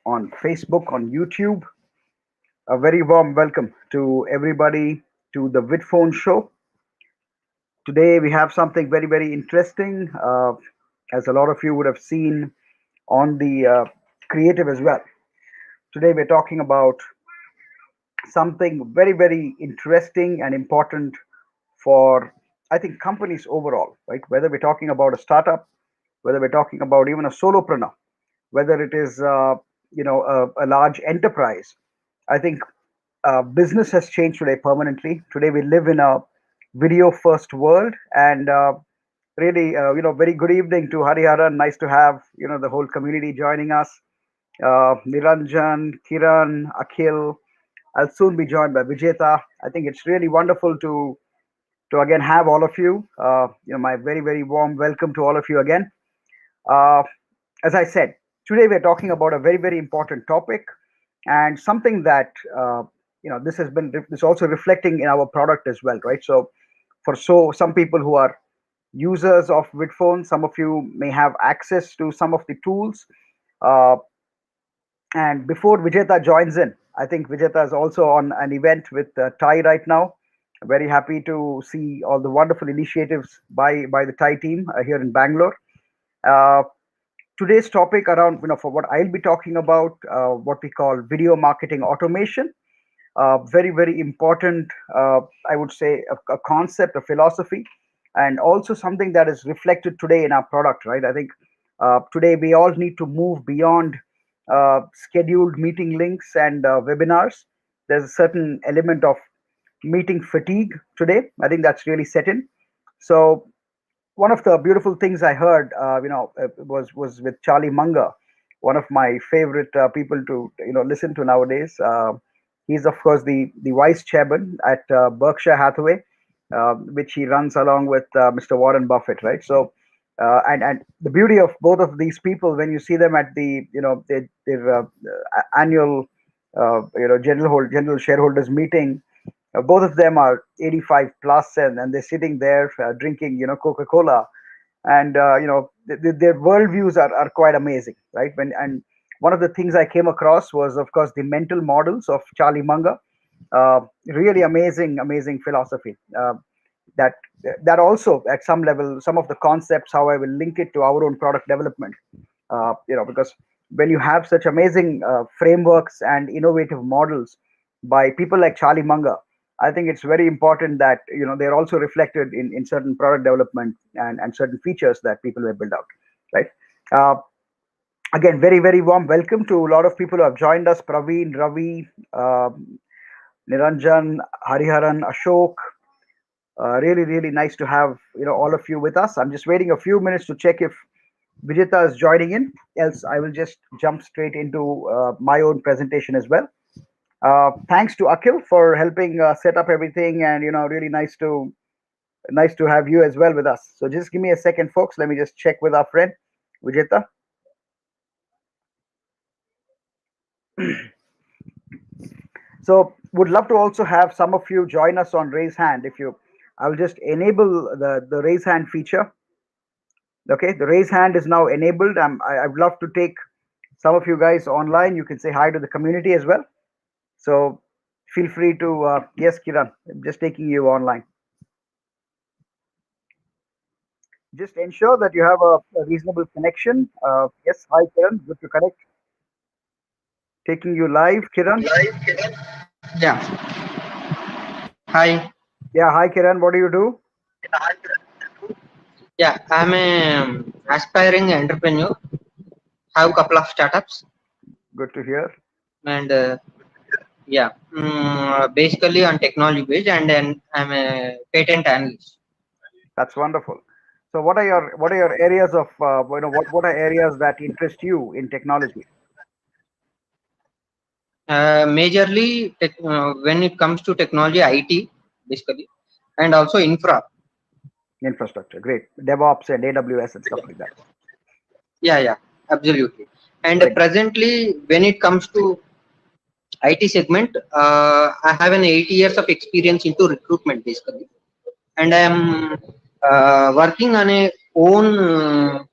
on Facebook, on YouTube. A very warm welcome to everybody to the Vidphone Show. Today we have something very, very interesting, as a lot of you would have seen on the creative as well. Today we're talking about something very, very interesting and important for, I think, companies overall, right? Whether we're talking about a startup, whether we're talking about even a solopreneur, whether it is, a large enterprise. I think business has changed today permanently. Today we live in a video first world, and really, very good evening to Hariharan. Nice to have the whole community joining us. Niranjan, Kiran, Akhil. I'll soon be joined by Vijetha. I think it's really wonderful to again have all of you. My very, very warm welcome to all of you again. Uh, as I said, today we're talking about a very, very important topic, and something that this also reflecting in our product as well, right? So, some people who are users of Vidphone, some of you may have access to some of the tools. Uh, and before Vijetha joins in, I think Vijetha is also on an event with Thai right now. Very happy to see all the wonderful initiatives by the Thai team here in Bangalore. Uh, Today's topic around, for what I'll be talking about, what we call video marketing automation. Very, very important, I would say, a concept, a philosophy, and also something that is reflected today in our product, right? I think today we all need to move beyond scheduled meeting links and webinars. There's a certain element of meeting fatigue today. I think that's really set in. So one of the beautiful things I heard, was with Charlie Munger, one of my favorite people to listen to nowadays. He's of course the vice chairman at Berkshire Hathaway, which he runs along with Mr. Warren Buffett, right? So, and the beauty of both of these people, when you see them at the their annual general shareholders meeting, both of them are 85 plus, and they're sitting there drinking Coca-Cola, and their worldviews are quite amazing, right? And one of the things I came across was, of course, the mental models of Charlie Munger. Really amazing philosophy. That that also, at some level, some of the concepts, how I will link it to our own product development. Because when you have such amazing frameworks and innovative models by people like Charlie Munger, I think it's very important that they're also reflected in certain product development and certain features that people will build out, right? Uh, Again, very, very warm welcome to a lot of people who have joined us: Praveen, Ravi, Niranjan, Hariharan, Ashok. Really, really nice to have all of you with us. I'm just waiting a few minutes to check if Vijeta is joining in. Else, I will just jump straight into my own presentation as well. Thanks to Akhil for helping set up everything, and really nice to have you as well with us. So just give me a second, folks. Let me just check with our friend Vijeta. So would love to also have some of you join us on raise hand. If you, I will just enable the raise hand feature. Okay, the raise hand is now enabled. I'd love to take some of you guys online. You can say hi to the community as well. So feel free to, yes, Kiran, I'm just taking you online. Just ensure that you have a reasonable connection. Yes, hi Kiran, good to connect. Taking you live, Kiran. Yeah. Hi. Yeah, hi Kiran, what do you do? Yeah, I'm a aspiring entrepreneur. Have a couple of startups, Good to hear. and basically on technology based, and then I'm a patent analyst. That's wonderful. So what are your areas of what are areas that interest you in technology? Majorly, when it comes to technology, IT basically, and also infra. Infrastructure, great. DevOps and AWS and stuff like that. Yeah, absolutely. And Great. presently, when it comes to IT segment, I have an 8 years of experience into recruitment basically, and I am working on a own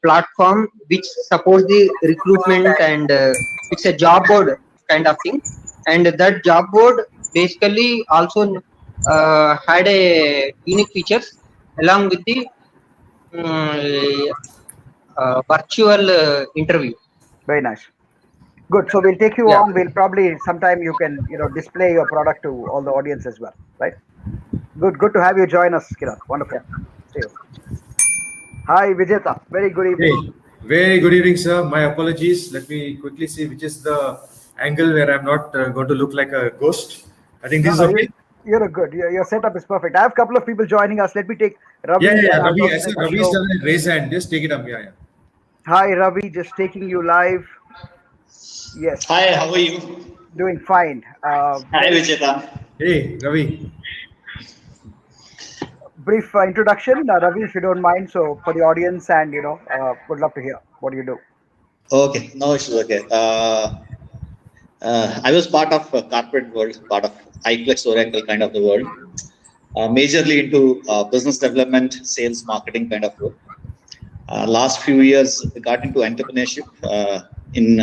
platform which supports the recruitment, and it's a job board kind of thing. And that job board basically also had a unique features along with the um, virtual interview. Very nice. Good. So we'll take you Yeah. on. We'll probably sometime you can display your product to all the audience as well, right? Good. Good to have you join us, Kiran. Wonderful. Yeah. See you. Hi, Vijetha. Very good evening. Hey, very good evening, sir. My apologies. Let me quickly see which is the angle where I'm not going to look like a ghost. I think this is okay. You're a good. Your setup is perfect. I have a couple of people joining us. Let me take Ravi. Yeah. and I'll Ravi, also I said take Ravi is Ashok. done a raise hand. Just take it up. Yeah. Hi, Ravi. Just taking you live. Yes. Hi, how are you? Doing fine. Hi, Vijetha. Hey, Ravi. Brief introduction, Ravi, if you don't mind. So for the audience, and would love to hear what you do. Okay, no issues. Okay. I was part of corporate world, part of iPlex Oracle kind of the world, majorly into business development, sales, marketing kind of work. Last few years, I got into entrepreneurship in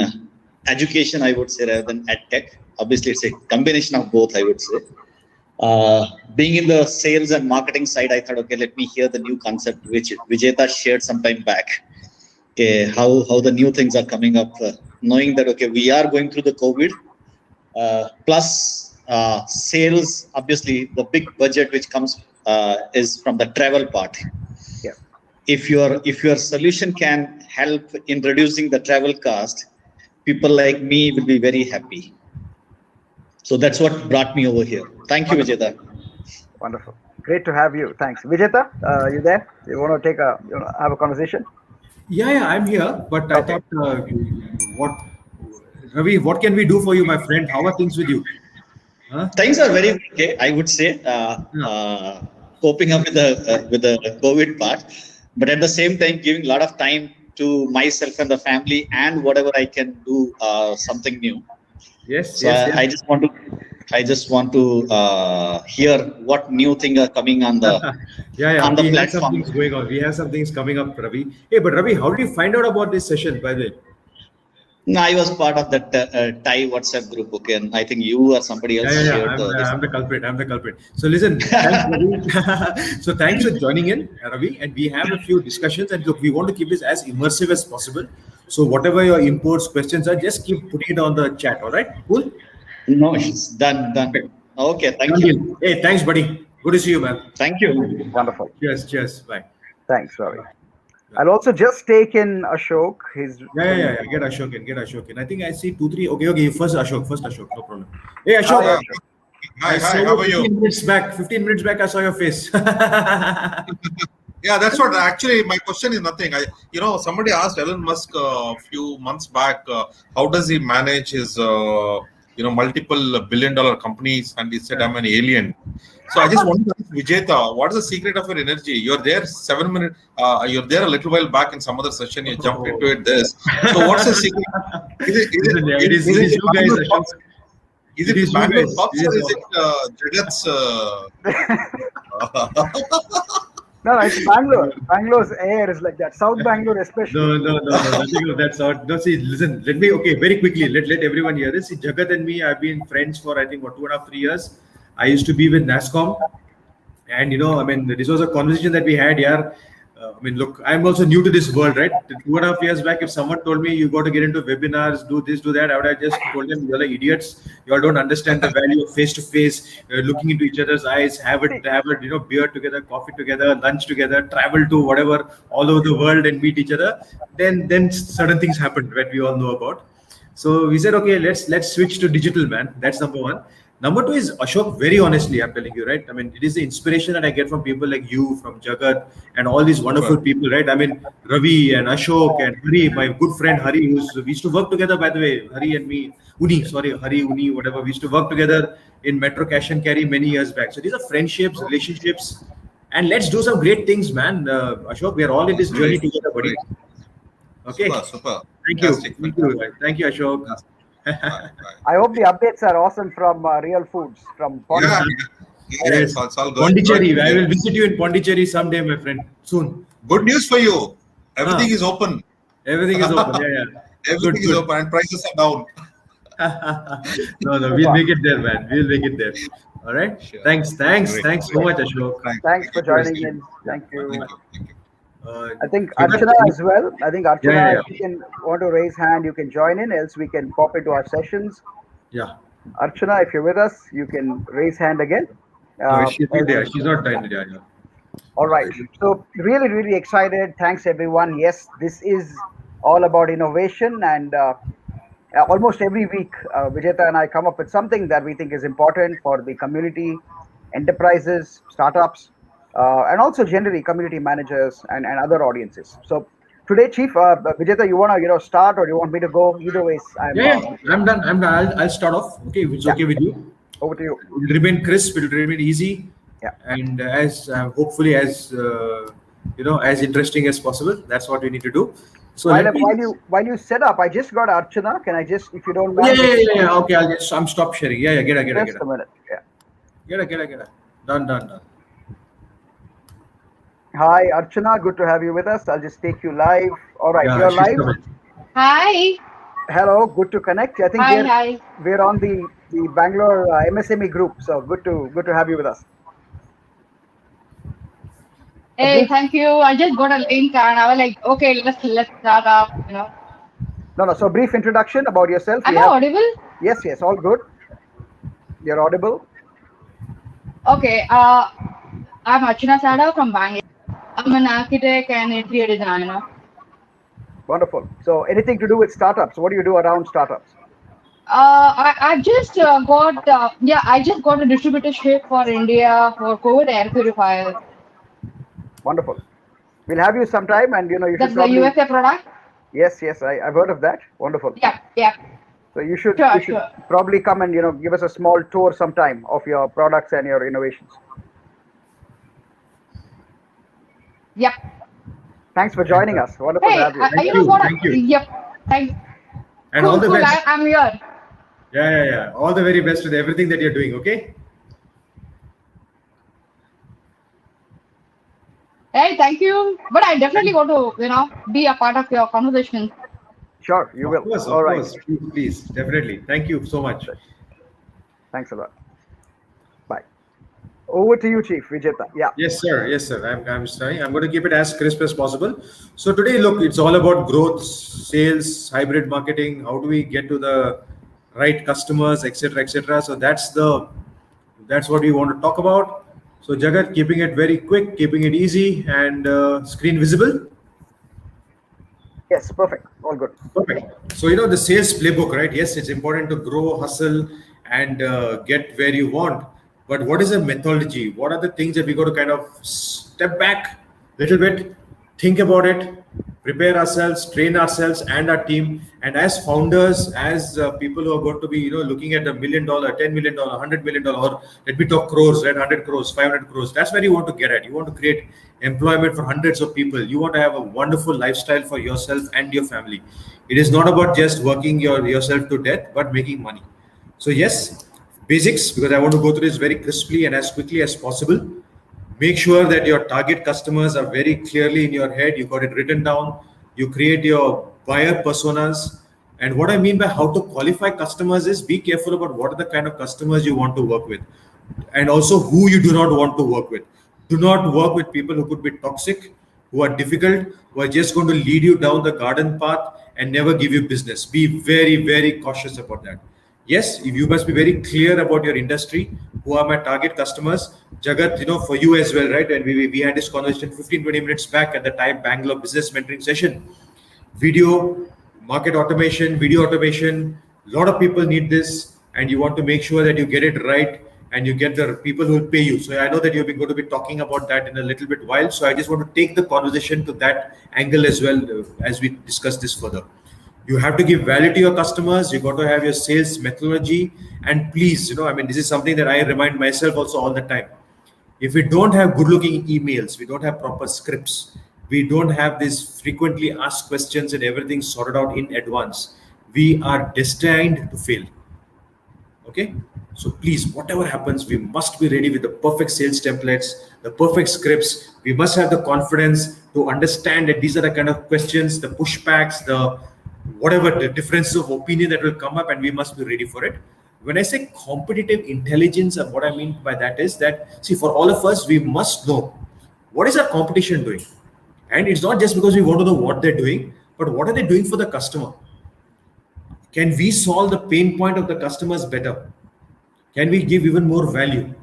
education, I would say, rather than ed tech. Obviously, it's a combination of both, I would say. Being in the sales and marketing side, I thought, okay, let me hear the new concept which Vijetha shared some time back. Okay, how the new things are coming up, knowing that, okay, we are going through the COVID, plus sales, obviously the big budget which comes is from the travel part. Yeah. If your solution can help in reducing the travel cost, people like me will be very happy. So that's what brought me over here. Thank you, Vijetha. Wonderful. Great to have you. Thanks. Vijetha, you there? You want to have a conversation? Yeah, I'm here. But I thought, what, Ravi, what can we do for you, my friend? How are things with you? Huh? Things are very okay, I would say. Coping up with the COVID part, but at the same time, giving a lot of time to myself and the family, and whatever I can do, something new. Yes. So I just want to hear what new thing are coming on the on the we have some platform. things going on. We have some things coming up, Ravi. Hey, but Ravi, how did you find out about this session, by the way? No, I was part of that Thai WhatsApp group, okay, and I think you or somebody else shared I'm the culprit. So listen, thanks, Ravi. So thanks for joining in, Ravi, and we have a few discussions. And look, we want to keep this as immersive as possible. So whatever your inputs, questions are, just keep putting it on the chat. All right, cool. No, it's done. Okay, thank you. Hey, thanks, buddy. Good to see you, man. Thank you. Wonderful. Cheers. Bye. Thanks, Ravi. I'll also just take in Ashok. Yeah. Get Ashok in. I think I see 2, 3. Okay. First Ashok. No problem. Hey, Ashok. Hi. How are you? 15 minutes back, I saw your face. Yeah, that's what. Actually, my question is nothing. Somebody asked Elon Musk a few months back, how does he manage his, multiple billion-dollar companies? And he said, "I'm an alien." So I just wanted to ask Vijetha, what is the secret of your energy? You're there 7 minutes. You're there a little while back in some other session. You jumped into it. So what's the secret? It is you guys, Ashok. Is it Bangalore Pups or is it Jagat's? No, it's Bangalore. Bangalore's air is like that. South Bangalore, especially. No. Nothing of that sort. No, see, listen. Very quickly. Let everyone hear this. See, Jagat and me have been friends for I think 2.5, 3 years. I used to be with NASCOM, and this was a conversation that we had here. Look, I'm also new to this world, right? 2.5 years back, if someone told me you got to get into webinars, do this, do that, I would have just told them, you're like idiots. You all don't understand the value of face-to-face, looking into each other's eyes, have a beer together, coffee together, lunch together, travel to whatever, all over the world and meet each other. Then certain things happened that we all know about. So we said, okay, let's switch to digital, man. That's number one. Number two is Ashok, very honestly, I'm telling you, right? It is the inspiration that I get from people like you, from Jagat, and all these wonderful people, right? Ravi and Ashok and Hari, my good friend Hari, we used to work together, by the way, Hari and me, Uni, whatever. We used to work together in Metro Cash and Carry many years back. So these are friendships, relationships, and let's do some great things, man. Ashok, we are all in this journey together, buddy. Okay. Super. Thank you, Ashok. I hope the updates are awesome from Real Foods from Pondicherry. Yes, it's all good. Pondicherry. I will visit you in Pondicherry someday, my friend. Soon. Good news for you. Everything is open. Everything is open. Yeah. Everything is open and prices are down. No, we'll make it there, man. We'll make it there. All right. Sure. Thanks Great. so much, Ashok. Thanks for joining in. Thank Thank you. you. I think Jagat, Archana as well. I think Archana, Yeah. if you can want to raise hand, you can join in. Else we can pop into our sessions. Yeah. Archana, if you're with us, you can raise hand again. No, she's not Else- there. She's not there. Yeah. All right. So really, really excited. Thanks everyone. Yes, this is all about innovation, and almost every week, Vijetha and I come up with something that we think is important for the community, enterprises, startups, and also generally community managers and other audiences. So today, Chief, Vijetha, you want to start or you want me to go? Either ways, Yeah. I'm done. I'll start off. Okay, if it's okay with you. Over to you. It will remain crisp. It will remain easy. Yeah. And as hopefully as as interesting as possible. That's what we need to do. So While you set up, I just got Archana. Can I just, if you don't mind? Yeah. Okay, I'm stop sharing. Yeah. Get Just a minute. Yeah. Get. Done. Hi, Archana. Good to have you with us. I'll just take you live. All right, Yeah, you're she's live. coming. Hi. Hello. Good to connect. I think Hi. we're on the Bangalore MSME group. So good to have you with us. Hey, thank you. I just got a link and I was like, okay, let's start up. No. So brief introduction about yourself. Am I audible? Yes. All good. You're audible. Okay. I'm Archana Sada from Bangalore. I'm an architect and interior designer. Wonderful. So anything to do with startups? What do you do around startups? I just got I just got a distributorship for India for COVID air purifier. Wonderful. We'll have you sometime, and you should That's the probably. USA product. Yes. I've heard of that. Wonderful. Yeah. So you should Sure. probably come and give us a small tour sometime of your products and your innovations. Yep. Thanks for joining us. Wonderful to Hey, have you. you know what? Thank you. Yep. Thank. And all the Cool. best. I'm here. Yeah. All the very best with everything that you're doing. Okay. Hey, thank you. But I definitely want to, be a part of your conversation. Sure, you will. Of course. All right. Please, definitely. Thank you so much. Thanks a lot. Bye. Over to you, Chief Vijetha. Yeah. Yes, sir. I'm sorry. I'm going to keep it as crisp as possible. So today, look, it's all about growth, sales, hybrid marketing. How do we get to the right customers, etc. So that's what we want to talk about. So Jagat, keeping it very quick, keeping it easy, and screen visible. Yes, perfect. All good. Perfect. So the sales playbook, right? Yes, it's important to grow, hustle, and get where you want. But what is the methodology? What are the things that we got to kind of step back a little bit, think about it, prepare ourselves, train ourselves and our team. And as founders, as people who are going to be looking at $1 million, $10 million, $100 million, or let me talk crores, right? 100 crores, 500 crores. That's where you want to get at. You want to create employment for hundreds of people. You want to have a wonderful lifestyle for yourself and your family. It is not about just working yourself to death, but making money. So yes, basics, because I want to go through this very crisply and as quickly as possible. Make sure that your target customers are very clearly in your head. You got it written down. You create your buyer personas. And what I mean by how to qualify customers is be careful about what are the kind of customers you want to work with. And also who you do not want to work with. Do not work with people who could be toxic, who are difficult, who are just going to lead you down the garden path and never give you business. Be very, very cautious about that. Yes, you must be very clear about your industry. Who are my target customers? Jagat, for you as well, right? And we had this conversation 15-20 minutes back at the time Bangalore business mentoring session. Video, market automation, video automation. A lot of people need this, and you want to make sure that you get it right and you get the people who will pay you. So I know that you're going to be talking about that in a little bit while. So I just want to take the conversation to that angle as well as we discuss this further. You have to give value to your customers. You got to have your sales methodology. And please, this is something that I remind myself also all the time. If we don't have good looking emails, we don't have proper scripts, we don't have these frequently asked questions and everything sorted out in advance, we are destined to fail. Okay. So please, whatever happens, we must be ready with the perfect sales templates, the perfect scripts. We must have the confidence to understand that these are the kind of questions, the pushbacks, the whatever the differences of opinion that will come up, and we must be ready for it. When I say competitive intelligence, and what I mean by that is that, see, for all of us, we must know what is our competition doing. And it's not just because we want to know what they're doing, but what are they doing for the customer? Can we solve the pain point of the customers better? Can we give even more value?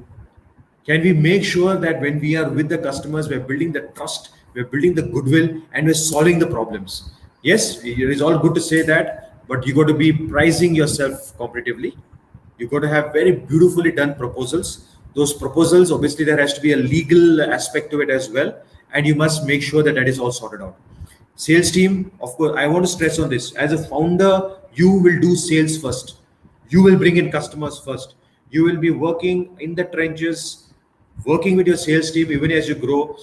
Can we make sure that when we are with the customers, we're building the trust, we're building the goodwill, and we're solving the problems? Yes, it is all good to say that, but you got to be pricing yourself competitively. You got to have very beautifully done proposals. Those proposals, obviously, there has to be a legal aspect to it as well, and you must make sure that that is all sorted out. Sales team, of course, I want to stress on this. As a founder, you will do sales first. You will bring in customers first. You will be working in the trenches, working with your sales team even as you grow,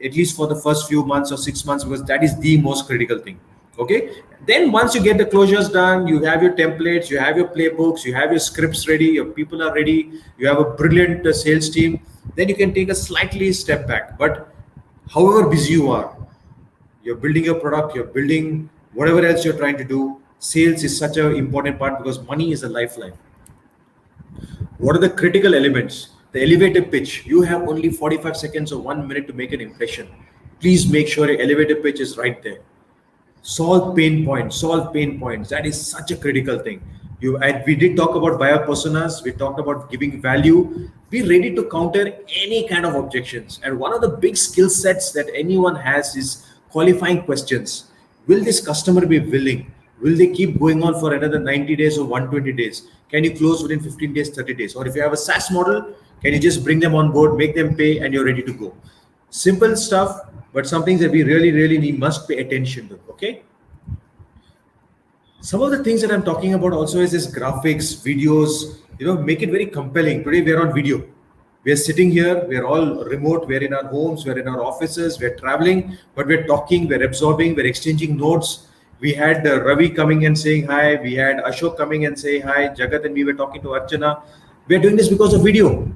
at least for the first few months or 6 months, because that is the most critical thing. Okay. Then once you get the closures done, you have your templates, you have your playbooks, you have your scripts ready, your people are ready, you have a brilliant sales team, then you can take a slightly step back. But however busy you are, you're building your product, you're building whatever else you're trying to do, sales is such an important part because money is a lifeline. What are the critical elements? The elevator pitch. You have only 45 seconds or 1 minute to make an impression. Please make sure your elevator pitch is right there. Solve pain points. Solve pain points. That is such a critical thing. We did talk about buyer personas. We talked about giving value. Be ready to counter any kind of objections. And one of the big skill sets that anyone has is qualifying questions. Will this customer be willing? Will they keep going on for another 90 days or 120 days? Can you close within 15 days, 30 days? Or if you have a SaaS model, can you just bring them on board, make them pay, and you're ready to go? Simple stuff, but some things that we really must pay attention to, okay? Some of the things that I'm talking about also is this graphics, videos, make it very compelling. Today we are on video. We are sitting here, we're all remote, we're in our homes, we're in our offices, we're traveling, but we're talking, we're absorbing, we're exchanging notes. We had Ravi coming and saying hi. We had Ashok coming and say hi. Jagat and me were talking to Archana. We're doing this because of video,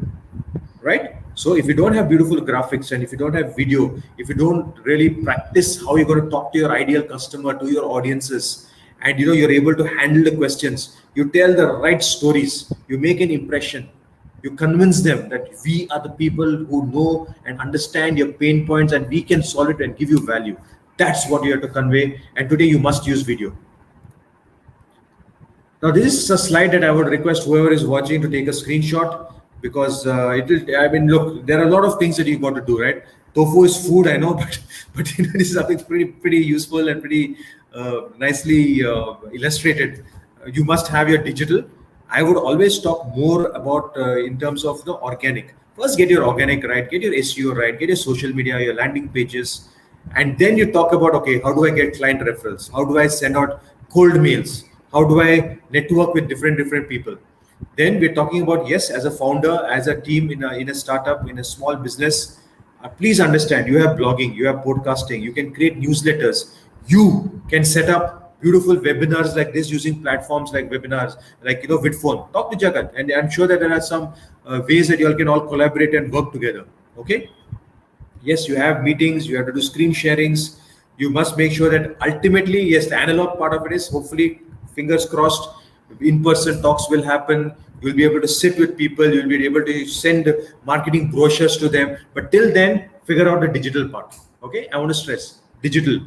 right? So if you don't have beautiful graphics and if you don't have video, if you don't really practice how you're going to talk to your ideal customer, to your audiences, and you're able to handle the questions, you tell the right stories, you make an impression, you convince them that we are the people who know and understand your pain points and we can solve it and give you value. That's what you have to convey. And today you must use video. Now, this is a slide that I would request whoever is watching to take a screenshot because look, there are a lot of things that you got to do, right? Tofu is food, I know, but this is something pretty useful and pretty nicely illustrated. You must have your digital. I would always talk more about in terms of the organic. First, get your organic right, get your SEO right, get your social media, your landing pages. And then you talk about, okay, how do I get client referrals? How do I send out cold mails? How do I network with different people? Then we're talking about, yes, as a founder, as a team in a startup, in a small business, please understand, you have blogging, you have podcasting, you can create newsletters, you can set up beautiful webinars like this using platforms like webinars, like, Vidphone. Talk to Jagat, and I'm sure that there are some ways that you all can all collaborate and work together, okay? Yes, you have meetings, you have to do screen sharings. You must make sure that ultimately, yes, the analog part of it is hopefully, fingers crossed, in-person talks will happen. You'll be able to sit with people. You'll be able to send marketing brochures to them. But till then, figure out the digital part. Okay, I want to stress digital.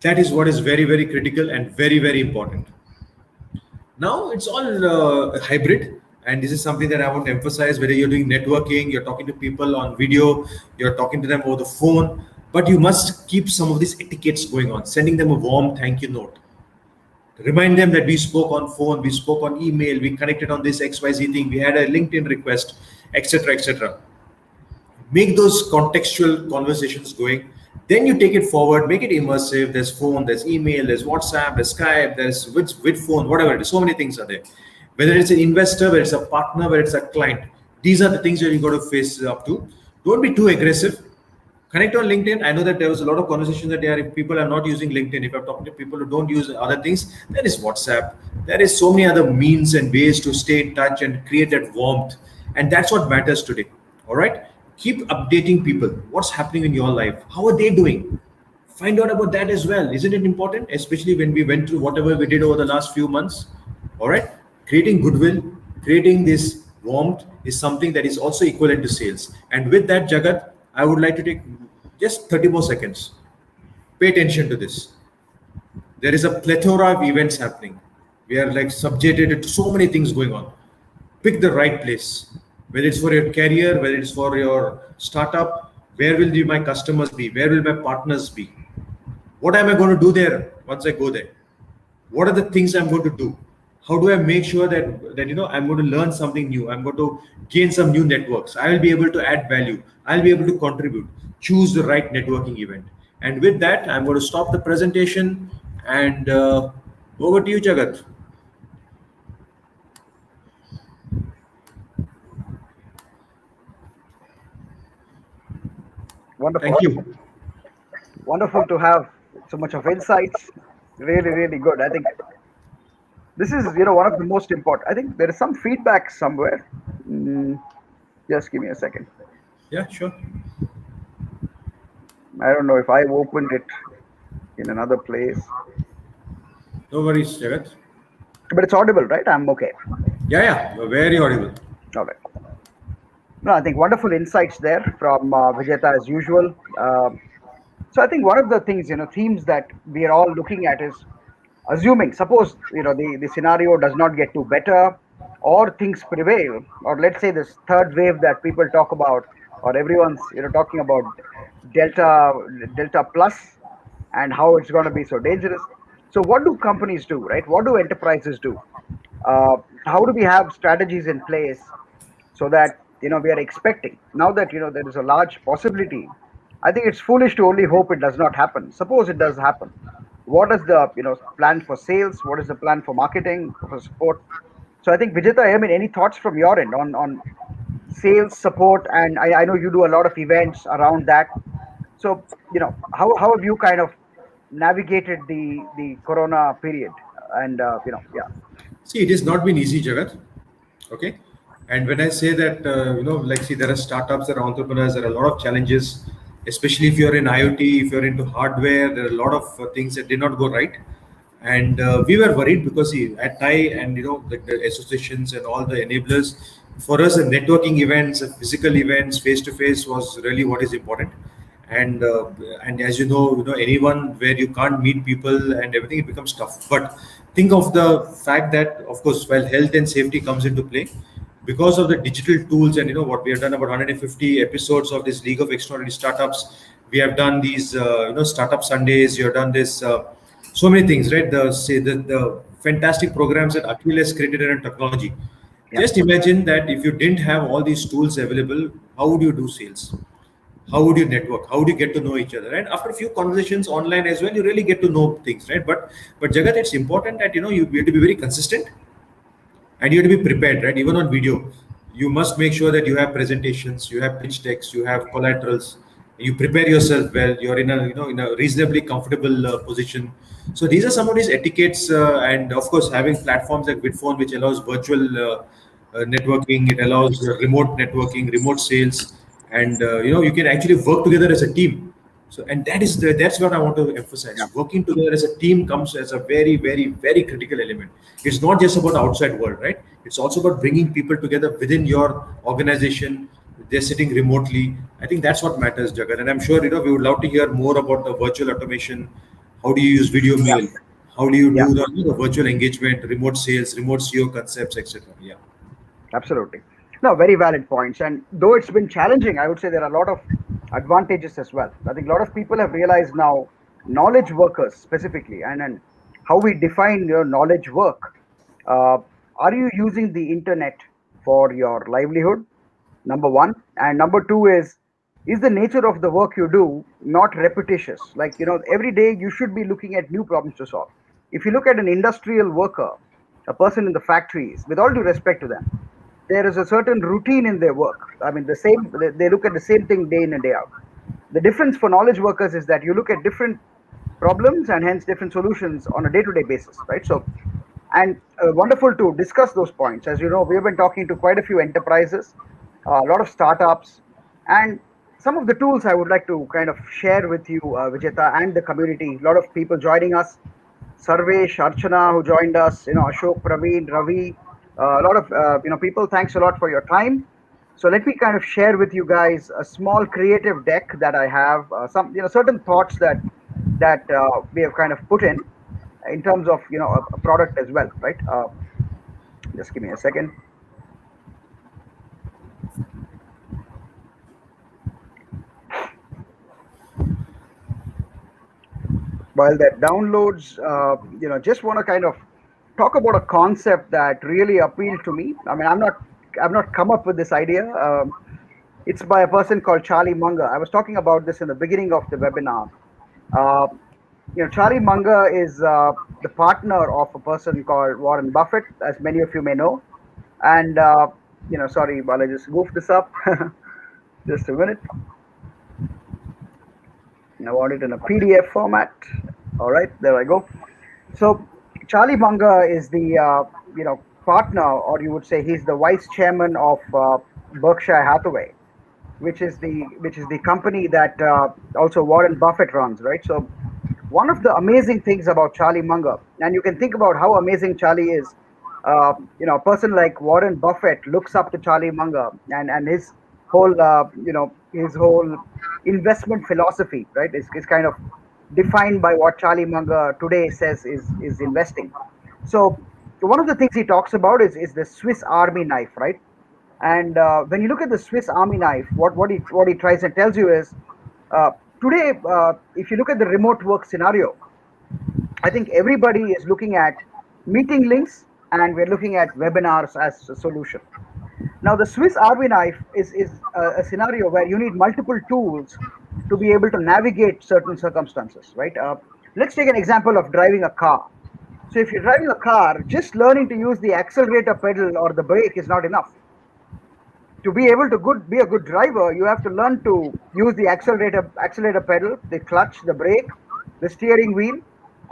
That is what is very critical and very important. Now it's all hybrid. And this is something that I want to emphasize, whether you're doing networking, you're talking to people on video, you're talking to them over the phone, but you must keep some of these etiquettes going on, sending them a warm thank you note. Remind them that we spoke on phone, we spoke on email, we connected on this XYZ thing, we had a LinkedIn request, etc. Make those contextual conversations going. Then you take it forward, make it immersive. There's phone, there's email, there's WhatsApp, there's Skype, there's Vidphone, whatever it is. So many things are there. Whether it's an investor, whether it's a partner, whether it's a client, these are the things that you got to face up to. Don't be too aggressive. Connect on LinkedIn. I know that there was a lot of conversations that there, if people are not using LinkedIn, if I'm talking to people who don't use other things, there is WhatsApp. There is so many other means and ways to stay in touch and create that warmth. And that's what matters today. All right. Keep updating people. What's happening in your life? How are they doing? Find out about that as well. Isn't it important? Especially when we went through whatever we did over the last few months. All right. Creating goodwill, creating this warmth is something that is also equivalent to sales. And with that, Jagat, I would like to take just 30 more seconds. Pay attention to this. There is a plethora of events happening. We are like subjected to so many things going on. Pick the right place. Whether it's for your career, whether it's for your startup, where will my customers be? Where will my partners be? What am I going to do there once I go there? What are the things I'm going to do? How do I make sure that I'm going to learn something new? I'm going to gain some new networks. I will be able to add value. I'll be able to contribute. Choose the right networking event. And with that, I'm going to stop the presentation and over to you, Jagat. Wonderful. Thank you. Wonderful to have so much of insights. Really, really good. I think this is, one of the most important. I think there is some feedback somewhere. Just give me a second. Yeah, sure. I don't know if I opened it in another place. No worries, Jagat. But it's audible, right? I'm okay. Yeah, you're very audible. All right. No, I think wonderful insights there from Vijetha as usual. So I think one of the things, themes that we are all looking at is assuming, suppose, the scenario does not get to better or things prevail, or let's say this third wave that people talk about, or everyone's, talking about Delta plus and how it's going to be so dangerous. So what do companies do, right? What do enterprises do? How do we have strategies in place so that, we are expecting now that, there is a large possibility. I think it's foolish to only hope it does not happen. Suppose it does happen. What is the, plan for sales? What is the plan for marketing, for support? So I think, Vijetha, I mean, any thoughts from your end on sales support? And I know you do a lot of events around that. So, how have you kind of navigated the Corona period? And, yeah. See, it has not been easy, Jagat. Okay. And when I say that, see, there are startups, there are entrepreneurs, there are a lot of challenges, especially if you're in IoT, if you're into hardware, there are a lot of things that did not go right. And we were worried because at TIE and, the associations and all the enablers, for us, the networking events, physical events, face-to-face was really what is important. And as you know, anyone where you can't meet people and everything, it becomes tough. But think of the fact that, of course, while health and safety comes into play, because of the digital tools and what we have done, about 150 episodes of this League of Extraordinary Startups, we have done these startup Sundays. You have done this so many things, right? The fantastic programs that Achilles created in technology. Yeah. Just imagine that if you didn't have all these tools available, how would you do sales? How would you network? How would you get to know each other? And after a few conversations online as well, you really get to know things, right? But Jagat, it's important that you have to be very consistent. And you have to be prepared, right? Even on video, you must make sure that you have presentations, you have pitch decks, you have collaterals, you prepare yourself well. You're in a reasonably comfortable position. So these are some of these etiquettes, and of course, having platforms like Vidphone, which allows virtual networking, it allows remote networking, remote sales, and you can actually work together as a team. So, and that's what I want to emphasize. Yeah. Working together as a team comes as a very, very, very critical element. It's not just about the outside world, right? It's also about bringing people together within your organization. They're sitting remotely. I think that's what matters, Jagat. And I'm sure we would love to hear more about the virtual automation. How do you use video mail? Yeah. How do you do the virtual engagement, remote sales, remote SEO concepts, etc. Yeah. Absolutely. No, very valid points. And though it's been challenging, I would say there are a lot of advantages as well. I think a lot of people have realized now, knowledge workers specifically, and how we define your knowledge work. Are you using the internet for your livelihood? Number one. And number two is the nature of the work you do not repetitious? Like, every day you should be looking at new problems to solve. If you look at an industrial worker, a person in the factories, with all due respect to them, there is a certain routine in their work. I mean, they look at the same thing day in and day out. The difference for knowledge workers is that you look at different problems and hence different solutions on a day-to-day basis, right? So, and wonderful to discuss those points. As you know, we have been talking to quite a few enterprises, a lot of startups, and some of the tools I would like to kind of share with you, Vijetha, and the community. A lot of people joining us, Sarvesh, Archana, who joined us, Ashok, Praveen, Ravi, a lot of people. Thanks a lot for your time. So let me kind of share with you guys a small creative deck that I have, some certain thoughts that we have kind of put in terms of a product as well, right? Just give me a second. While that downloads, just want to kind of talk about a concept that really appealed to me. I mean, I've not come up with this idea. It's by a person called Charlie Munger. I was talking about this in the beginning of the webinar. Uh, Charlie Munger is the partner of a person called Warren Buffett, as many of you may know. And sorry, while I just goofed this up, just a minute. I want it in a PDF format. All right, there I go. So Charlie Munger is the partner, or you would say he's the vice chairman of Berkshire Hathaway, which is the company that also Warren Buffett runs, right? So one of the amazing things about Charlie Munger, and you can think about how amazing Charlie is. A person like Warren Buffett looks up to Charlie Munger and his whole his whole investment philosophy, right, is kind of defined by what Charlie Munger today says is investing. So one of the things he talks about is the Swiss Army knife, right? And when you look at the Swiss Army knife, what he tries and tells you is uh, today, if you look at the remote work scenario, I think everybody is looking at meeting links and we're looking at webinars as a solution. Now, the Swiss Army knife is a scenario where you need multiple tools to be able to navigate certain circumstances, right? Let's take an example of driving a car. So, if you're driving a car, just learning to use the accelerator pedal or the brake is not enough. To be able to be a good driver, you have to learn to use the accelerator pedal, the clutch, the brake, the steering wheel,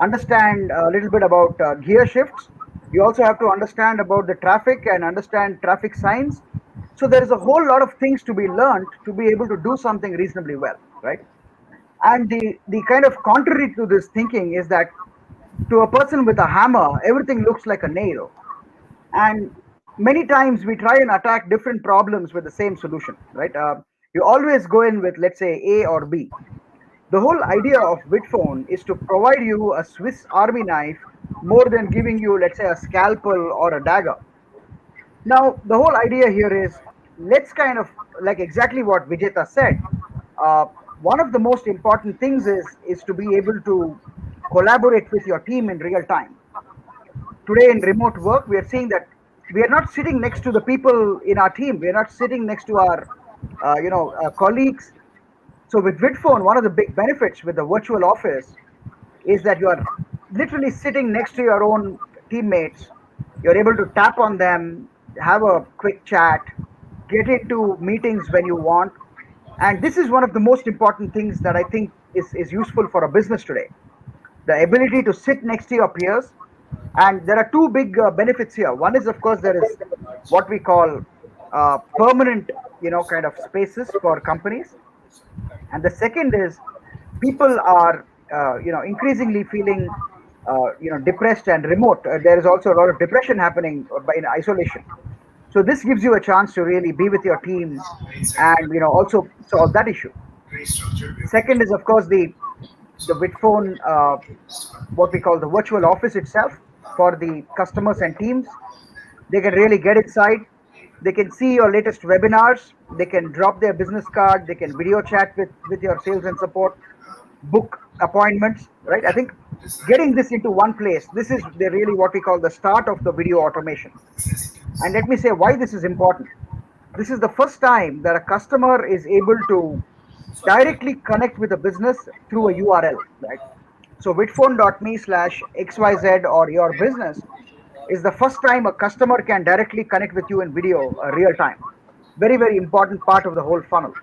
understand a little bit about gear shifts. You also have to understand about the traffic and understand traffic signs. So there is a whole lot of things to be learned to be able to do something reasonably well, right? And the kind of contrary to this thinking is that to a person with a hammer, everything looks like a nail. And many times we try and attack different problems with the same solution, right? You always go in with, let's say, A or B. The whole idea of Vidphone is to provide you a Swiss Army knife more than giving you, let's say, a scalpel or a dagger. Now, the whole idea here is let's kind of like exactly what Vijetha said. Uh, One of the most important things is to be able to collaborate with your team in real time. Today in remote work, we are seeing that we are not sitting next to the people in our team. We are not sitting next to our colleagues. So with Vidphone, one of the big benefits with the virtual office is that you are literally sitting next to your own teammates. You're able to tap on them, have a quick chat, get into meetings when you want. And this is one of the most important things that I think is useful for a business today. The ability to sit next to your peers. And there are two big benefits here. One is, of course, there is what we call permanent, kind of spaces for companies. And the second is people are, increasingly feeling, depressed and remote. There is also a lot of depression happening in isolation. So this gives you a chance to really be with your team and, also solve that issue. Second is, of course, the Vidphone, what we call the virtual office itself for the customers and teams. They can really get inside. They can see your latest webinars. They can drop their business card. They can video chat with your sales and support, book appointments, right? I think getting this into one place, this is really what we call the start of the video automation. And let me say why this is important. This is the first time that a customer is able to directly connect with a business through a URL, right? So vidphone.me/xyz or your business is the first time a customer can directly connect with you in video real time. Very, very important part of the whole funnel.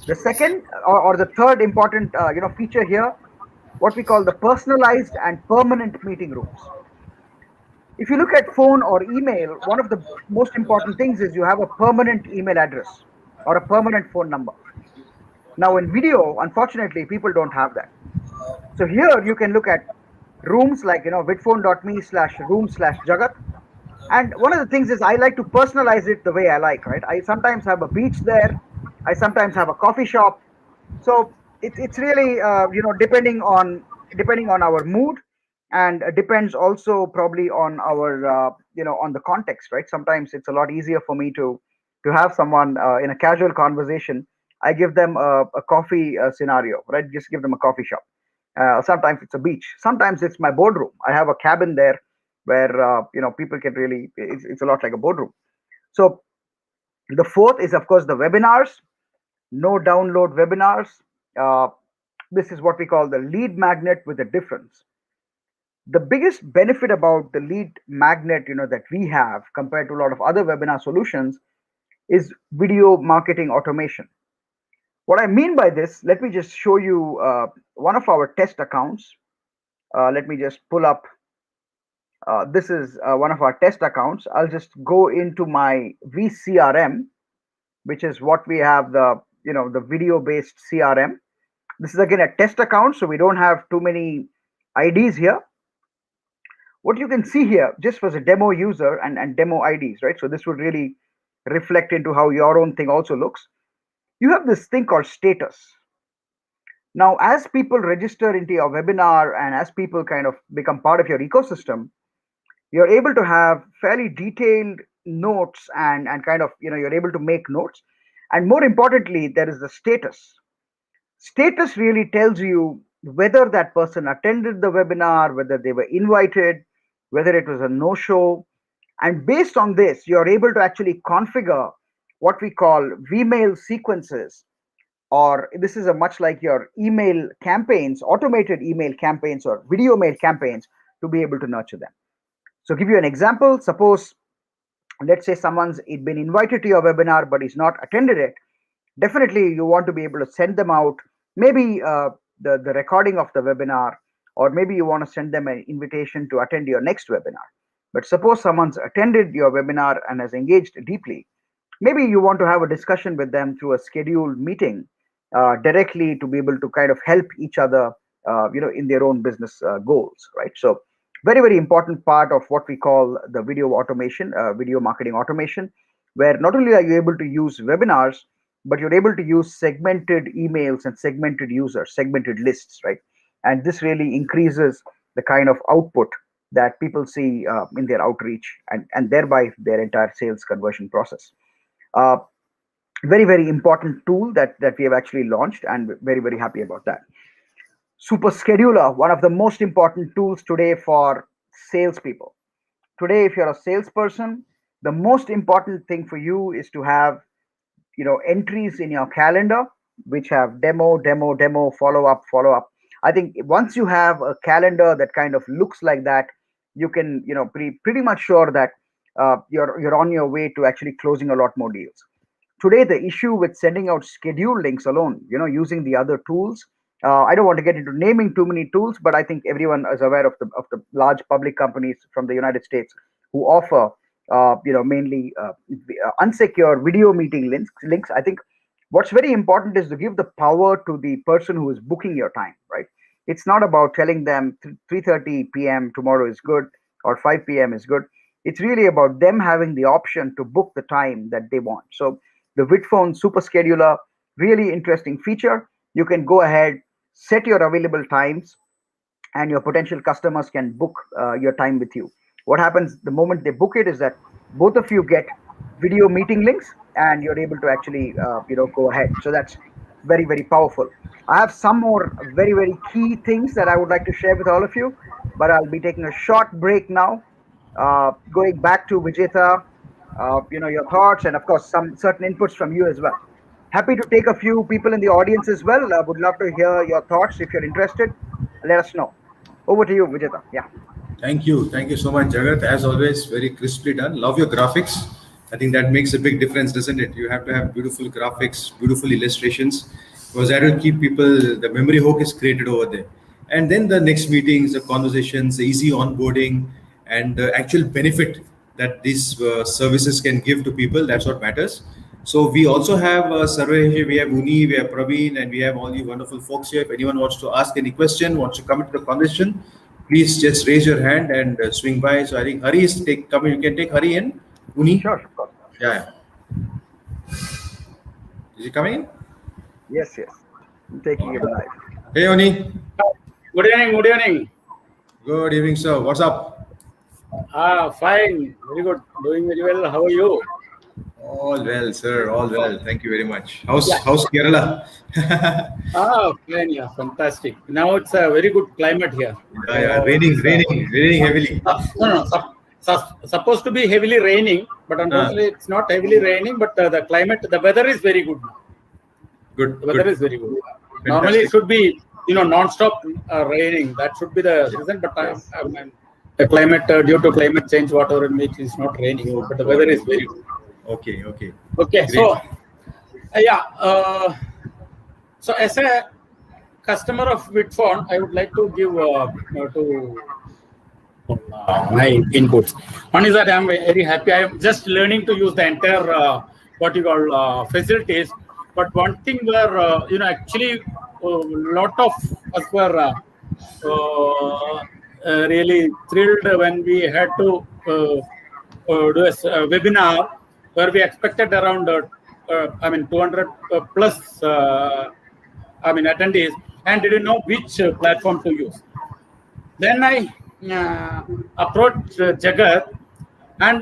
The second or the third important feature here, what we call the personalized and permanent meeting rooms. If you look at phone or email, one of the most important things is you have a permanent email address or a permanent phone number. Now in video, unfortunately, people don't have that. So here you can look at rooms like vidphone.me/room/Jagat. And one of the things is I like to personalize it the way I like, right? I sometimes have a beach there. I sometimes have a coffee shop. So it's really depending on our mood, and depends also probably on our on the context, right? Sometimes it's a lot easier for me to have someone in a casual conversation. I give them a coffee scenario, right? Just give them a coffee shop. Sometimes it's a beach. Sometimes it's my boardroom. I have a cabin there where people can really. It's a lot like a boardroom. So the fourth is of course the webinars. No download webinars. Uh, this is what we call the lead magnet with a difference. The biggest benefit about the lead magnet, that we have compared to a lot of other webinar solutions, is video marketing automation. What I mean by this, let me just show you one of our test accounts. Let me just pull up. This is one of our test accounts. I'll just go into my VCRM, which is what we have, the video based CRM. This is again a test account, so we don't have too many IDs here. What you can see here just was a demo user and demo IDs, right? So this would really reflect into how your own thing also looks. You have this thing called status. Now, as people register into your webinar and as people kind of become part of your ecosystem, you're able to have fairly detailed notes and kind of, you're able to make notes. And more importantly, there is the status. Status really tells you whether that person attended the webinar, whether they were invited, whether it was a no-show. And based on this, you're able to actually configure what we call VMail sequences, or this is a much like your email campaigns, automated email campaigns or video mail campaigns, to be able to nurture them. So give you an example. Suppose, let's say someone's been invited to your webinar, but he's not attended it. Definitely you want to be able to send them out maybe the recording of the webinar, or maybe you want to send them an invitation to attend your next webinar. But suppose someone's attended your webinar and has engaged deeply, maybe you want to have a discussion with them through a scheduled meeting directly, to be able to kind of help each other in their own business goals, right? So very, very important part of what we call the video automation, video marketing automation, where not only are you able to use webinars, but you're able to use segmented emails and segmented users, segmented lists, right? And this really increases the kind of output that people see in their outreach, and thereby their entire sales conversion process. Very, very important tool that we have actually launched, and very, very happy about that. Super Scheduler, one of the most important tools today for salespeople. Today, if you're a salesperson, the most important thing for you is to have entries in your calendar which have demo, follow up. I think once you have a calendar that kind of looks like that, you can pretty much sure that you're on your way to actually closing a lot more deals. Today, the issue with sending out schedule links alone, using the other tools, I don't want to get into naming too many tools, but I think everyone is aware of the large public companies from the United States who offer mainly unsecure video meeting links. I think what's very important is to give the power to the person who is booking your time, right? It's not about telling them 3:30 p.m. tomorrow is good or 5 p.m. is good. It's really about them having the option to book the time that they want. So the Vidphone Super Scheduler, really interesting feature. You can go ahead, set your available times, and your potential customers can book your time with you. What happens the moment they book it is that both of you get video meeting links, and you're able to actually go ahead. So that's very, very powerful. I have some more very, very key things that I would like to share with all of you, but I'll be taking a short break now. Going back to Vijetha, your thoughts, and of course some certain inputs from you as well. Happy to take a few people in the audience as well. I would love to hear your thoughts. If you're interested, let us know. Over to you, Vijetha. Yeah. Thank you so much, Jagat. As always, very crisply done. Love your graphics. I think that makes a big difference, doesn't it? You have to have beautiful graphics, beautiful illustrations, because that will keep people, the memory hook is created over there. And then the next meetings, the conversations, the easy onboarding, and the actual benefit that these services can give to people, that's what matters. So we also have Sarvesh, we have Uni, we have Praveen, and we have all you wonderful folks here. If anyone wants to ask any question, wants to come into the conversation, please just raise your hand and swing by. So I think Hari is coming. You can take Hari in. Uni? Sure, of course. Yeah. Is he coming in? Yes. I'm taking it live. Hey, Uni. Good evening. Good evening. Good evening, sir. What's up? Fine. Very good. Doing very well. How are you? All well, sir. All well. Thank you very much. How's Kerala? Fine. Yeah, fantastic. Now it's a very good climate here. Yeah. Raining heavily. No. Supposed to be heavily raining, but unfortunately it's not heavily raining. But the climate, the weather is very good now. Good. The weather is very good. Normally it should be, non-stop raining. That should be the reason. But the climate, due to climate change, whatever it makes, is not raining. But the weather is very good. Okay. Okay. So, so as a customer of Vidphone, I would like to give my inputs. One is that I'm very happy. I am just learning to use the entire facilities. But one thing where actually a lot of us were really thrilled when we had to do a webinar where we expected around 200 plus attendees, and didn't know which platform to use. Then I approached Jagat, and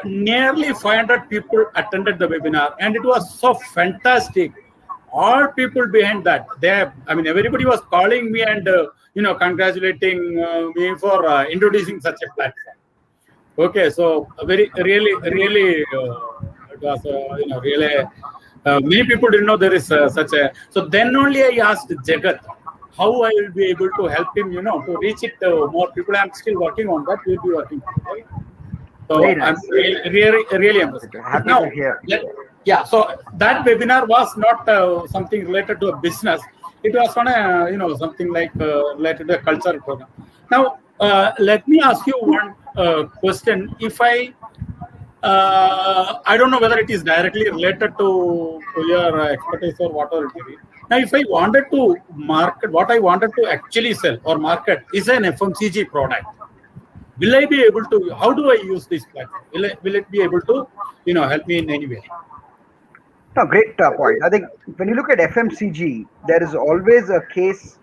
nearly 500 people attended the webinar, and it was so fantastic. All people behind that, everybody was calling me and congratulating me for introducing such a platform. Okay, so really, it was really many people didn't know there is such a. So then only I asked Jagat how I will be able to help him, to reach it more people. I'm still working on that. We'll be working on it. Right? So Very nice. I'm really impressed. Happy Now, to hear. yeah, so that webinar was not something related to a business. It was on a, something like related to a cultural program. Now, let me ask you one question. If I don't know whether it is directly related to your expertise or whatever it is. Now, if I wanted to market, what I wanted to actually sell or market is an FMCG product. Will I be able to? How do I use this platform? Will it be able to, help me in any way? No, great point. I think when you look at FMCG, there is always a case.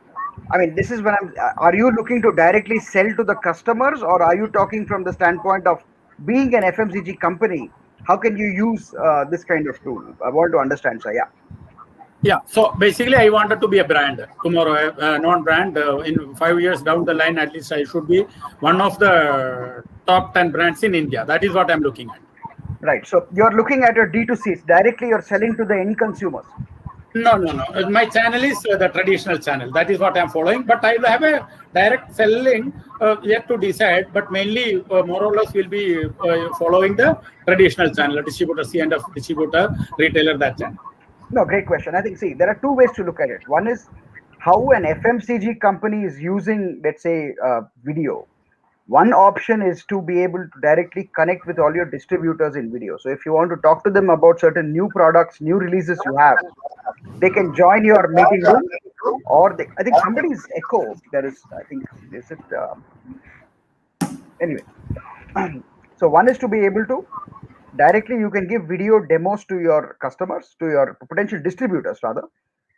This is when are you looking to directly sell to the customers, or are you talking from the standpoint of being an FMCG company? How can you use this kind of tool? I want to understand, sir. Yeah. Yeah. So basically, I wanted to be a brand tomorrow, a non-brand. In 5 years down the line, at least I should be one of the top 10 brands in India. That is what I'm looking at. Right. So you're looking at your D2Cs. Directly, you're selling to the end consumers. No. My channel is the traditional channel. That is what I'm following. But I will have a direct selling yet to decide. But mainly, more or less, will be following the traditional channel, distributor, C and F distributor, retailer, that channel. No, great question. I think, there are two ways to look at it. One is how an FMCG company is using, let's say, video. One option is to be able to directly connect with all your distributors in video. So if you want to talk to them about certain new products, new releases you have, they can join your meeting room, or I think somebody's echo. There is, I think, is it? Anyway, so one is to be able to directly, you can give video demos to your customers, to your potential distributors rather,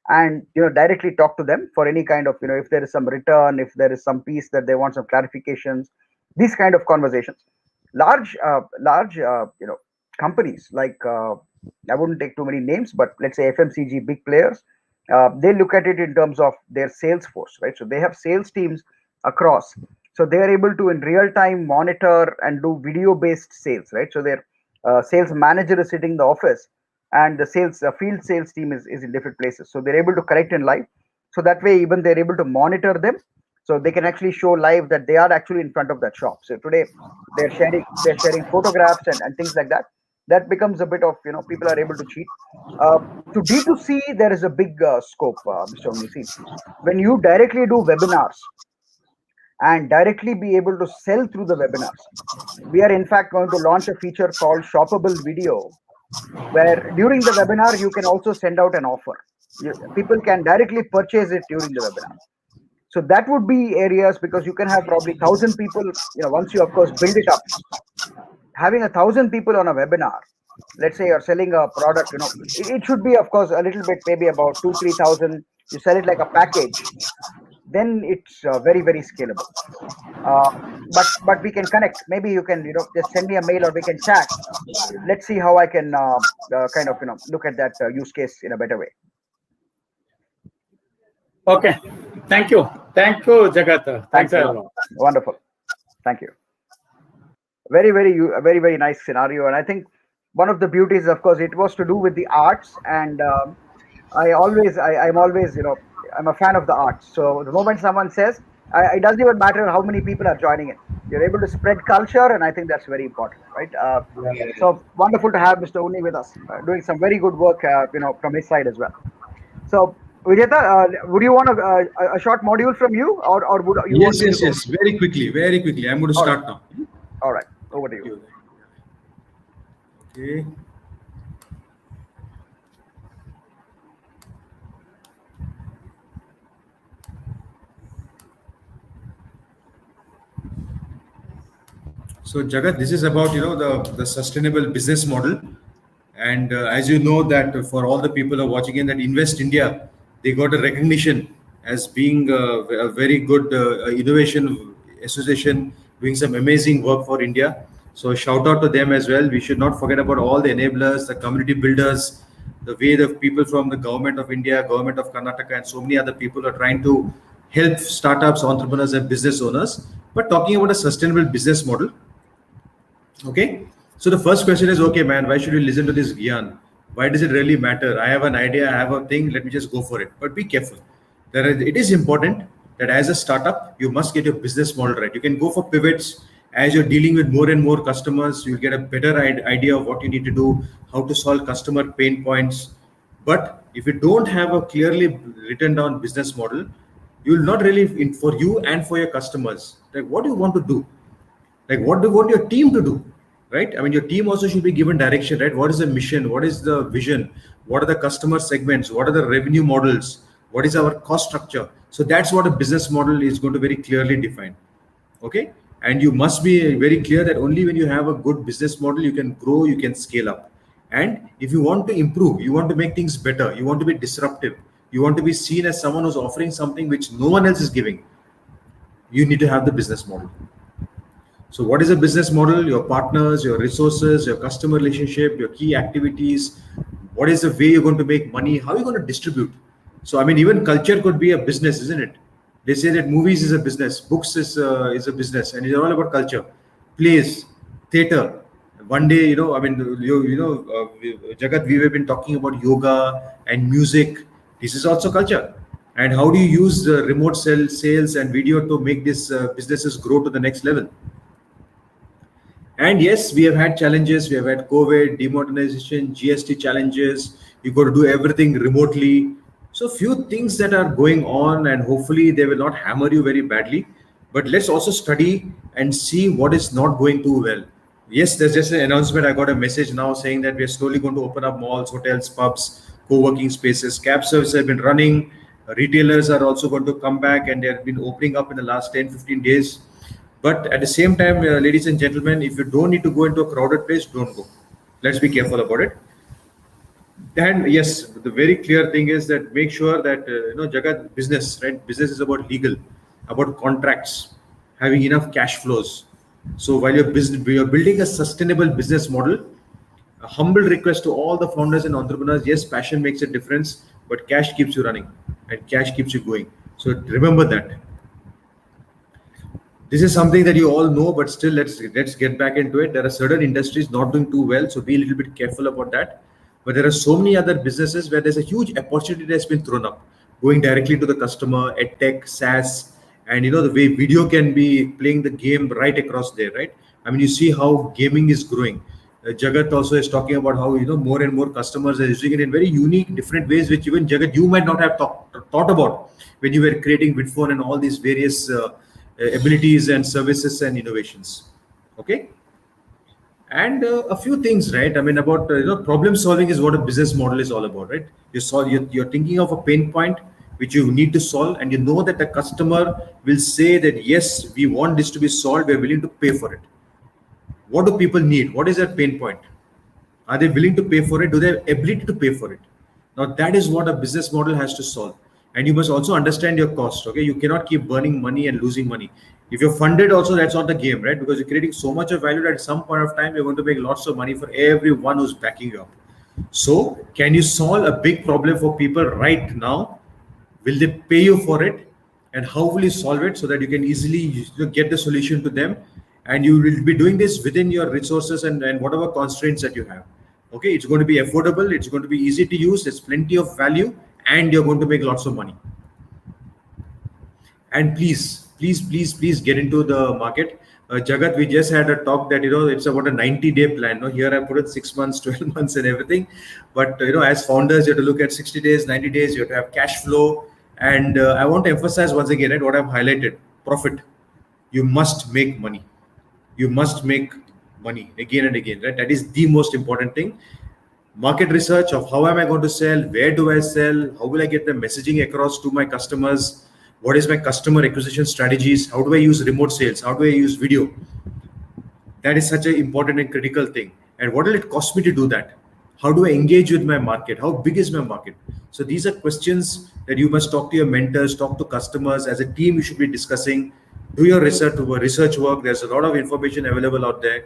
and directly talk to them for any kind of, if there is some return, if there is some piece that they want some clarifications, these kind of conversations. Large companies like I wouldn't take too many names, but let's say FMCG big players, they look at it in terms of their sales force, right? So they have sales teams across, so they are able to in real time monitor and do video based sales, right? So their sales manager is sitting in the office, and the field sales team is in different places. So they're able to correct in live. So that way, even they're able to monitor them. So they can actually show live that they are actually in front of that shop. So today they're sharing photographs and things like that. that becomes a bit of, people are able to cheat. To D2C, there is a big scope, Mr. Only. See, when you directly do webinars and directly be able to sell through the webinars, we are in fact going to launch a feature called shoppable video, where during the webinar you can also send out an offer. People can directly purchase it during the webinar. So that would be areas, because you can have probably 1,000 people, once you of course build it up, having 1,000 people on a webinar. Let's say you're selling a product, it should be of course a little bit, maybe about 2-3,000. You sell it like a package, then it's very, very scalable. But we can connect. Maybe you can, just send me a mail or we can chat. Let's see how I can kind of, look at that use case in a better way. Okay. Thank you, Jagat. Thanks a lot. Wonderful. Thank you. Very, very nice scenario. And I think one of the beauties, of course, it was to do with the arts. And I'm always, I'm a fan of the arts. So the moment someone says, it doesn't even matter how many people are joining it. You're able to spread culture, and I think that's very important, right? So wonderful to have Mr. Uni with us, doing some very good work, from his side as well. So Vijetha, would you want a short module from you, or would you? Yes. Very quickly. I'm going to start now. All right, over to you. Okay. So Jagat, this is about the sustainable business model, and as you know that for all the people who are watching in that Invest India, they got a recognition as being a very good innovation association doing some amazing work for India. So shout out to them as well. We should not forget about all the enablers, the community builders, the way the people from the government of India, government of Karnataka, and so many other people are trying to help startups, entrepreneurs, and business owners. But talking about a sustainable business model. Okay, so the first question is, okay, man, why should you listen to this Gyan? Why does it really matter? I have an idea, I have a thing, let me just go for it. But be careful. It is important that as a startup, you must get your business model right. You can go for pivots. As you're dealing with more and more customers, you'll get a better idea of what you need to do, how to solve customer pain points. But if you don't have a clearly written down business model, you will not really, for you and for your customers, like what do you want to do? Like what do you want your team to do, right? I mean, your team also should be given direction, right? What is the mission? What is the vision? What are the customer segments? What are the revenue models? What is our cost structure? So that's what a business model is going to very clearly define. Okay. And you must be very clear that only when you have a good business model, you can grow, you can scale up. And if you want to improve, you want to make things better, you want to be disruptive, you want to be seen as someone who's offering something which no one else is giving, you need to have the business model. So what is a business model? Your partners, your resources, your customer relationship, your key activities. What is the way you're going to make money? How are you going to distribute? So, I mean, even culture could be a business, isn't it? They say that movies is a business, books is a business, and it's all about culture. Plays, theater. One day, Jagat, we have been talking about yoga and music. This is also culture. And how do you use remote sales and video to make these businesses grow to the next level? And yes, we have had challenges. We have had COVID, demonetization, GST challenges. You got to do everything remotely. So few things that are going on, and hopefully they will not hammer you very badly. But let's also study and see what is not going too well. Yes, there's just an announcement. I got a message now saying that we are slowly going to open up malls, hotels, pubs, co-working spaces. Cab services have been running. Retailers are also going to come back, and they have been opening up in the last 10-15 days. But at the same time, ladies and gentlemen, if you don't need to go into a crowded place, don't go. Let's be careful about it. And yes, the very clear thing is that make sure that, Jagat, business, right? Business is about legal, about contracts, having enough cash flows. So while you're building a sustainable business model, a humble request to all the founders and entrepreneurs, yes, passion makes a difference, but cash keeps you running and cash keeps you going. So remember that. This is something that you all know, but still let's get back into it. There are certain industries not doing too well, so be a little bit careful about that. But there are so many other businesses where there's a huge opportunity that's been thrown up, going directly to the customer, edtech, SaaS, and the way video can be playing the game right across there, right? I mean, you see how gaming is growing. Jagat also is talking about how more and more customers are using it in very unique, different ways, which even Jagat you might not have thought about when you were creating Vidphone and all these various abilities and services and innovations. Okay, and a few things, right? I mean, about problem solving is what a business model is all about, right? You're thinking of a pain point which you need to solve, and you know that the customer will say that yes, we want this to be solved, we're willing to pay for it. What do people need? What is their pain point? Are they willing to pay for it? Do they have ability to pay for it? Now that is what a business model has to solve. And you must also understand your cost. Okay, you cannot keep burning money and losing money. If you're funded, also that's not the game, right? Because you're creating so much of value that at some point of time you're going to make lots of money for everyone who's backing you up. So, can you solve a big problem for people right now? Will they pay you for it? And how will you solve it so that you can easily get the solution to them? And you will be doing this within your resources and whatever constraints that you have. Okay, it's going to be affordable, it's going to be easy to use, there's plenty of value, and you're going to make lots of money. And please get into the market. Jagat, we just had a talk that it's about a 90-day plan. No, here I put it 6 months, 12 months, and everything. But as founders, you have to look at 60 days, 90 days. You have to have cash flow. And I want to emphasize once again, right, what I've highlighted: profit. You must make money. You must make money again and again. Right, that is the most important thing. Market research of how am I going to sell? Where do I sell? How will I get the messaging across to my customers? What is my customer acquisition strategies? How do I use remote sales? How do I use video? That is such an important and critical thing. And what will it cost me to do that? How do I engage with my market? How big is my market? So these are questions that you must talk to your mentors, talk to customers. As a team, you should be discussing. Do your research work. There's a lot of information available out there.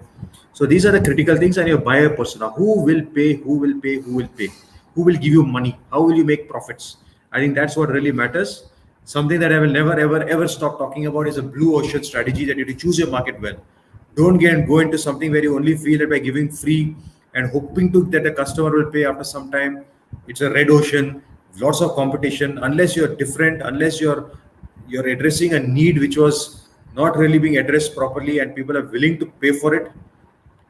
So these are the critical things. And your buyer persona: who will pay? Who will pay? Who will pay? Who will give you money? How will you make profits? I think that's what really matters. Something that I will never, ever stop talking about is a blue ocean strategy, that you have to choose your market well. Don't go into something where you only feel that by giving free and hoping that the customer will pay after some time. It's a red ocean, lots of competition. Unless you're different, unless you're addressing a need which was not really being addressed properly and people are willing to pay for it,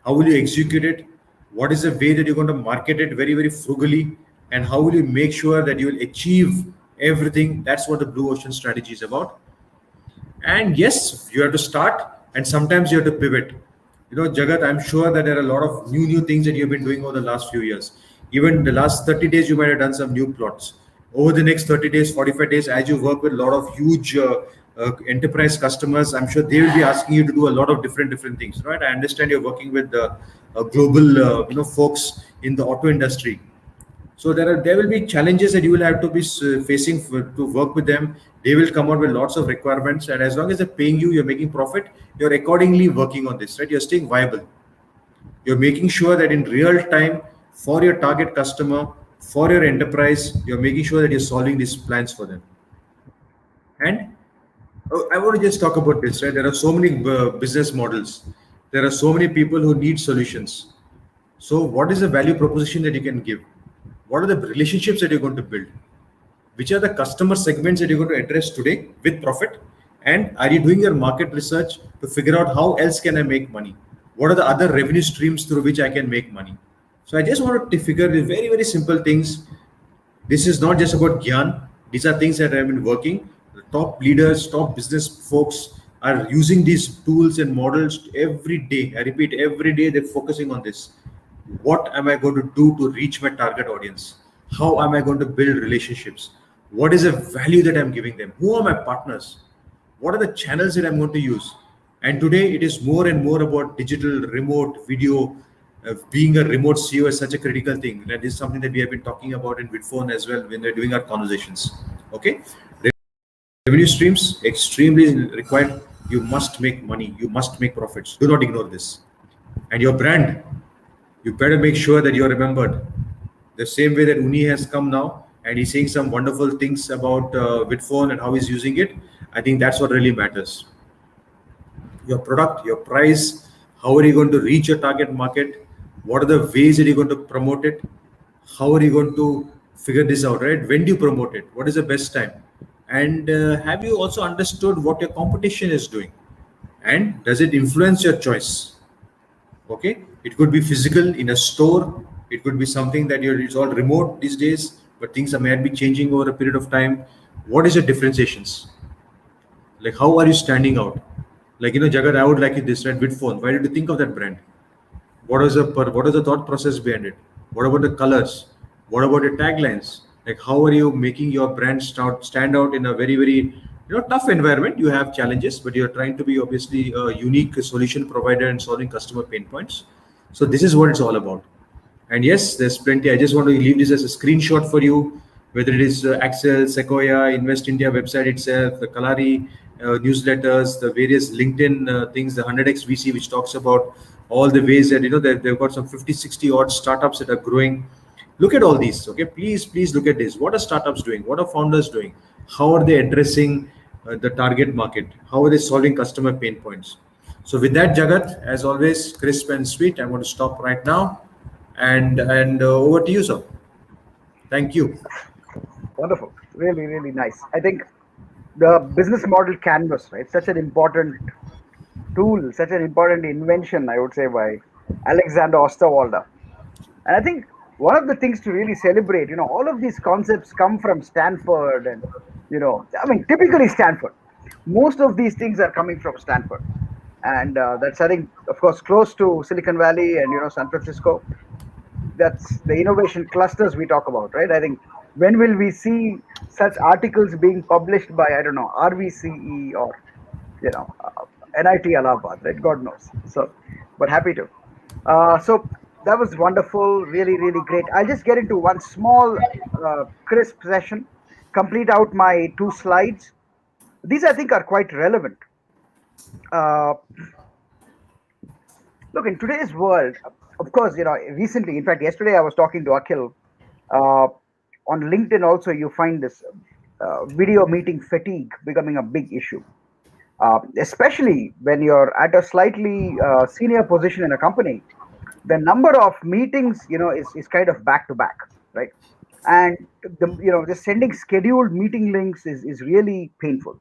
how will you execute it? What is the way that you're going to market it very, very frugally? And how will you make sure that you will achieve everything? That's what the blue ocean strategy is about. And yes, you have to start, and sometimes you have to pivot. Jagat, I'm sure that there are a lot of new things that you've been doing over the last few years. Even the last 30 days, you might have done some new plots. Over the next 30 days, 45 days, as you work with a lot of huge enterprise customers, I'm sure they will be asking you to do a lot of different things, right? I understand you're working with global folks in the auto industry. So there will be challenges that you will have to be facing to work with them. They will come out with lots of requirements, and as long as they're paying you, you're making profit, you're accordingly working on this, right? You're staying viable. You're making sure that in real time, for your target customer, for your enterprise, you're making sure that you're solving these plans for them. And I want to just talk about this, right? There are so many business models. There are so many people who need solutions. So what is the value proposition that you can give? What are the relationships that you're going to build? Which are the customer segments that you're going to address today with profit? And are you doing your market research to figure out how else can I make money? What are the other revenue streams through which I can make money? So I just wanted to figure the very, very simple things. This is not just about Gyan. These are things that I've been working. The top leaders, top business folks are using these tools and models every day. I repeat, every day they're focusing on this. What am I going to do to reach my target audience? How am I going to build relationships? What is the value that I'm giving them? Who are my partners? What are the channels that I'm going to use? And today it is more and more about digital, remote, video. Being a remote CEO is such a critical thing. That is something that we have been talking about in Vidphone as well when we're doing our conversations. Okay. Revenue streams, extremely required. You must make money. You must make profits. Do not ignore this. And your brand, you better make sure that you're remembered. The same way that Uni has come now and he's saying some wonderful things about Vidphone and how he's using it. I think that's what really matters. Your product, your price, how are you going to reach your target market? What are the ways that you're going to promote it? How are you going to figure this out, right? When do you promote it? What is the best time? And have you also understood what your competition is doing? And does it influence your choice? Okay, it could be physical in a store. It could be something that it's all remote these days, but things are might be changing over a period of time. What is your differentiations? Like, how are you standing out? Like, Jagat, I would like it this, right? Vidphone. Why did you think of that brand? What is the thought process behind it? What about the colors? What about your taglines? Like, how are you making your brand stand out in a very, very tough environment? You have challenges, but you're trying to be obviously a unique solution provider and solving customer pain points. So this is what it's all about. And yes, there's plenty. I just want to leave this as a screenshot for you, whether it is Axel, Sequoia, Invest India website itself, the Kalari newsletters, the various LinkedIn things, the 100x VC, which talks about all the ways that, that they've got some 50, 60 odd startups that are growing. Look at all these. Okay, please look at this. What are startups doing? What are founders doing? How are they addressing the target market? How are they solving customer pain points? So with that, Jagat, as always, crisp and sweet, I'm going to stop right now. And over to you, sir. Thank you. Wonderful. Really, really nice. I think the business model canvas, right? Such an important tool, such an important invention, I would say, by Alexander Osterwalder. And I think one of the things to really celebrate, all of these concepts come from Stanford and, typically Stanford. Most of these things are coming from Stanford. And that's, I think, of course, close to Silicon Valley and, San Francisco. That's the innovation clusters we talk about, right? I think when will we see such articles being published by, I don't know, RVCE or, NIT Allahabad, right? God knows. So, but happy to. So that was wonderful, really, really great. I'll just get into one small, crisp session, complete out my 2 slides. These, I think, are quite relevant. Uh, Look, in today's world, of course, recently, in fact, yesterday I was talking to Akhil. Uh, on LinkedIn, also, you find this video meeting fatigue becoming a big issue, especially when you're at a slightly senior position in a company. The number of meetings, is kind of back to back, right? And just sending scheduled meeting links is really painful.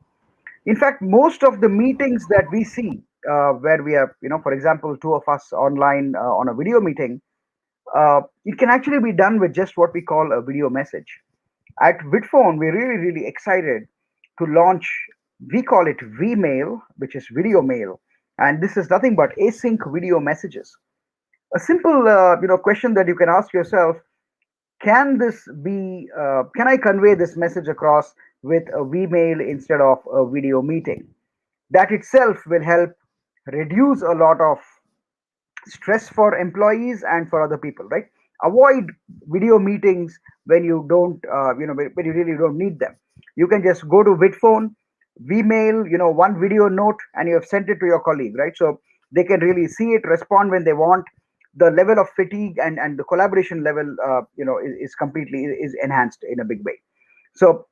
In fact, most of the meetings that we see where we have, for example, two of us online on a video meeting, it can actually be done with just what we call a video message. At Vidphone, we're really, really excited to launch, we call it VMail, which is video mail. And this is nothing but async video messages. A simple, question that you can ask yourself: can I convey this message across with a VMail instead of a video meeting? That itself will help reduce a lot of stress for employees and for other people, right? Avoid video meetings when you don't, when you really don't need them. You can just go to Vidphone, VMail, one video note, and you have sent it to your colleague, right? So they can really see it, respond when they want. The level of fatigue and the collaboration level, is completely is enhanced in a big way. So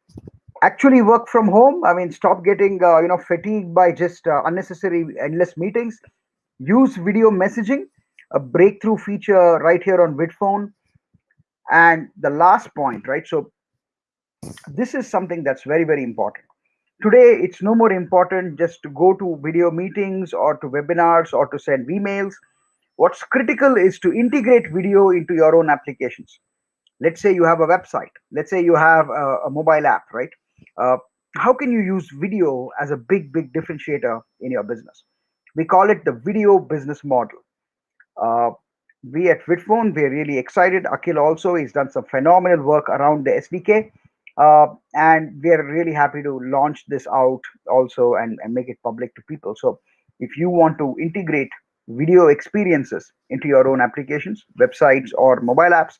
actually work from home. I mean, stop getting fatigued by just unnecessary endless meetings. Use video messaging, a breakthrough feature right here on Vidphone. And the last point, right? So this is something that's very, very important. Today, it's no more important just to go to video meetings or to webinars or to send emails. What's critical is to integrate video into your own applications. Let's say you have a website. Let's say you have a mobile app, right? Uh, how can you use video as a big, big differentiator in your business? We call it the video business model. Uh, we at Vidphone, we're really excited. Akhil also has done some phenomenal work around the SDK. And we're really happy to launch this out also and make it public to people. So if you want to integrate video experiences into your own applications, websites, or mobile apps,